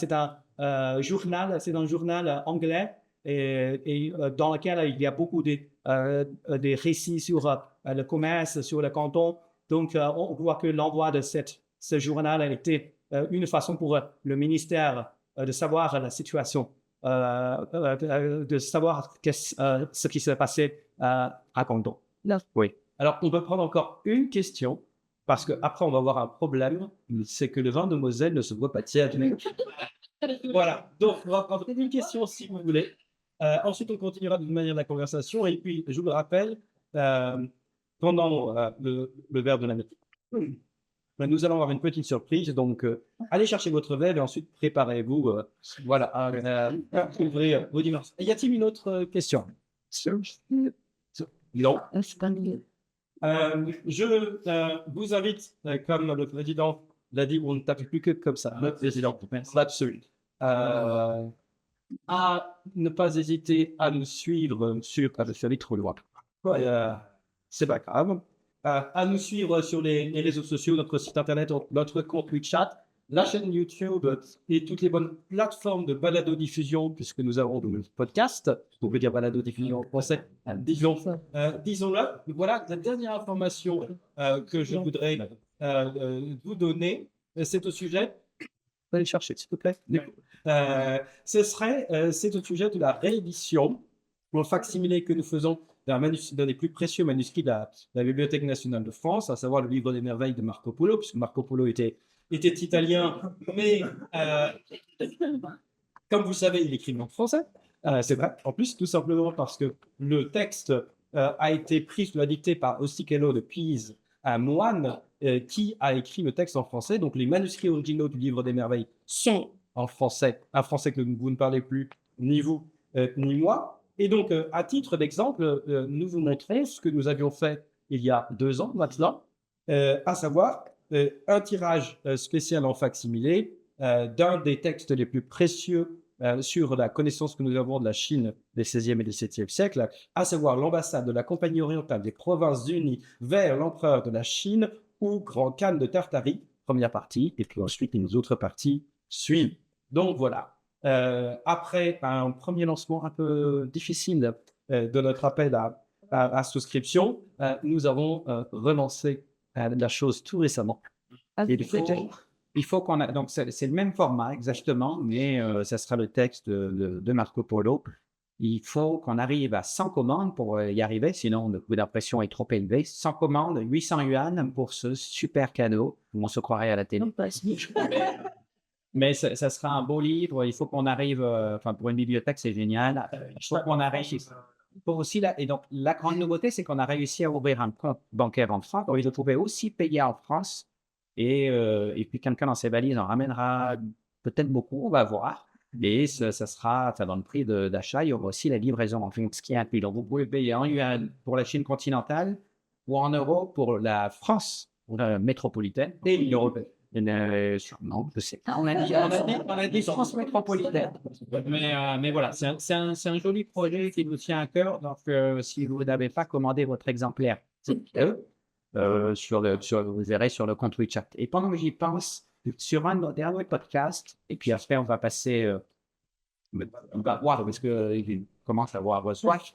journal anglais et dans lequel il y a beaucoup des récits sur le commerce, sur le canton. Donc, on voit que l'envoi de ce journal a été une façon pour le ministère de savoir la situation, de savoir ce qui s'est passé à Canton. Oui. Alors, on peut prendre encore une question, parce qu'après, on va avoir un problème, c'est que le vin de Moselle ne se voit pas tiède. Voilà, donc on va prendre une question si vous voulez. Ensuite, on continuera de manière la conversation. Et puis, je vous le rappelle, pendant le verre de la nuit, nous allons avoir une petite surprise. Donc, allez chercher votre verre et ensuite préparez-vous voilà, à ouvrir vos dimanches. Y a-t-il une autre question? Non. Je vous invite, comme le président l'a dit, on ne tape plus que comme ça. Le président, absolument. À ne pas hésiter à nous suivre sur trop loin. C'est pas grave. À nous suivre sur les réseaux sociaux, notre site internet, notre compte WeChat, la chaîne YouTube et toutes les bonnes plateformes de balado-diffusion, puisque nous avons le podcast. Vous pouvez dire balado-diffusion en français. Disons-le. Voilà la dernière information que je voudrais vous donner. C'est au sujet. Allez chercher, s'il te plaît. C'est au sujet de la réédition en facsimilé que nous faisons d'un des plus précieux manuscrits de la Bibliothèque nationale de France, à savoir le Livre des merveilles de Marco Polo, puisque Marco Polo était italien, mais comme vous savez, il écrit en français. C'est vrai. En plus, tout simplement parce que le texte a été pris sous la dictée par Ostichello de Pise, un moine qui a écrit le texte en français. Donc, les manuscrits originaux du Livre des merveilles sont en français, un français que vous ne parlez plus, ni vous, ni moi. Et donc, à titre d'exemple, nous vous montrons ce que nous avions fait il y a 2 ans maintenant, à savoir un tirage spécial en facsimilé d'un des textes les plus précieux sur la connaissance que nous avons de la Chine des XVIe et XVIIe siècles, à savoir l'ambassade de la Compagnie orientale des Provinces-Unies vers l'empereur de la Chine ou Grand Khan de Tartarie, première partie, et puis ensuite les autres parties suivent. Donc voilà. Après un premier lancement un peu difficile de notre appel à souscription, nous avons relancé la chose tout récemment. Il faut qu'on a donc c'est le même format exactement, mais ça sera le texte de Marco Polo. Il faut qu'on arrive à 100 commandes pour y arriver, sinon le coût d'impression est trop élevé. 100 commandes, 800 yuan pour ce super cadeau où on se croirait à la télé. Mais ça sera un beau livre. Il faut qu'on arrive, enfin pour une bibliothèque, c'est génial. Il faut qu'on arrive. Pour aussi et donc la grande nouveauté, c'est qu'on a réussi à ouvrir un compte bancaire en France. Donc, vous pouvez aussi payer en France. Et puis quelqu'un dans ses valises en ramènera peut-être beaucoup, on va voir. Et ça sera dans le prix d'achat. Il y aura aussi la livraison, enfin, ce qui est inclus. Donc vous pouvez payer en yuan pour la Chine continentale ou en euros pour la France métropolitaine et l'européenne. Sûrement, je sais pas. On a dit France métropolitaine. Mais voilà, c'est un joli projet qui nous tient à cœur. Donc si vous n'avez pas commandé votre exemplaire, vous verrez sur le compte WeChat. Et pendant que j'y pense, sur un de nos derniers podcasts, et puis après on va passer On va voir parce qu'il commence à avoir soif.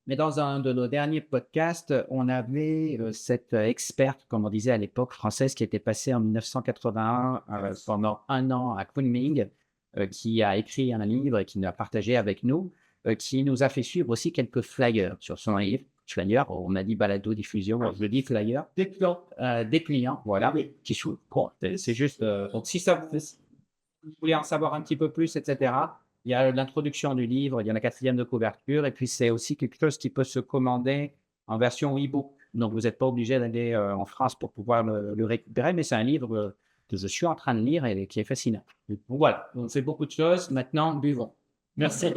Mais dans un de nos derniers podcasts, on avait cette experte, comme on disait à l'époque, française, qui était passée en 1981 pendant un an à Kunming, qui a écrit un livre et qui nous a partagé avec nous, qui nous a fait suivre aussi quelques flyers sur son livre. Flyers, on a dit balado diffusion, je le dis flyer. Dépliant, voilà. Qui bon, c'est juste. Donc, si ça vous voulez en savoir un petit peu plus, etc., il y a l'introduction du livre, il y a la 4e de couverture, et puis c'est aussi quelque chose qui peut se commander en version e-book. Donc, vous n'êtes pas obligé d'aller en France pour pouvoir le récupérer, mais c'est un livre que je suis en train de lire et qui est fascinant. Donc, voilà, on fait beaucoup de choses. Maintenant, buvons. Merci.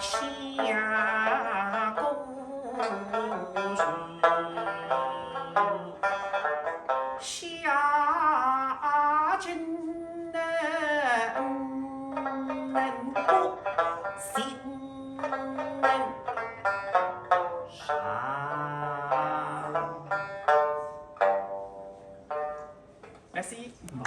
下公去，下君能过心上。Merci.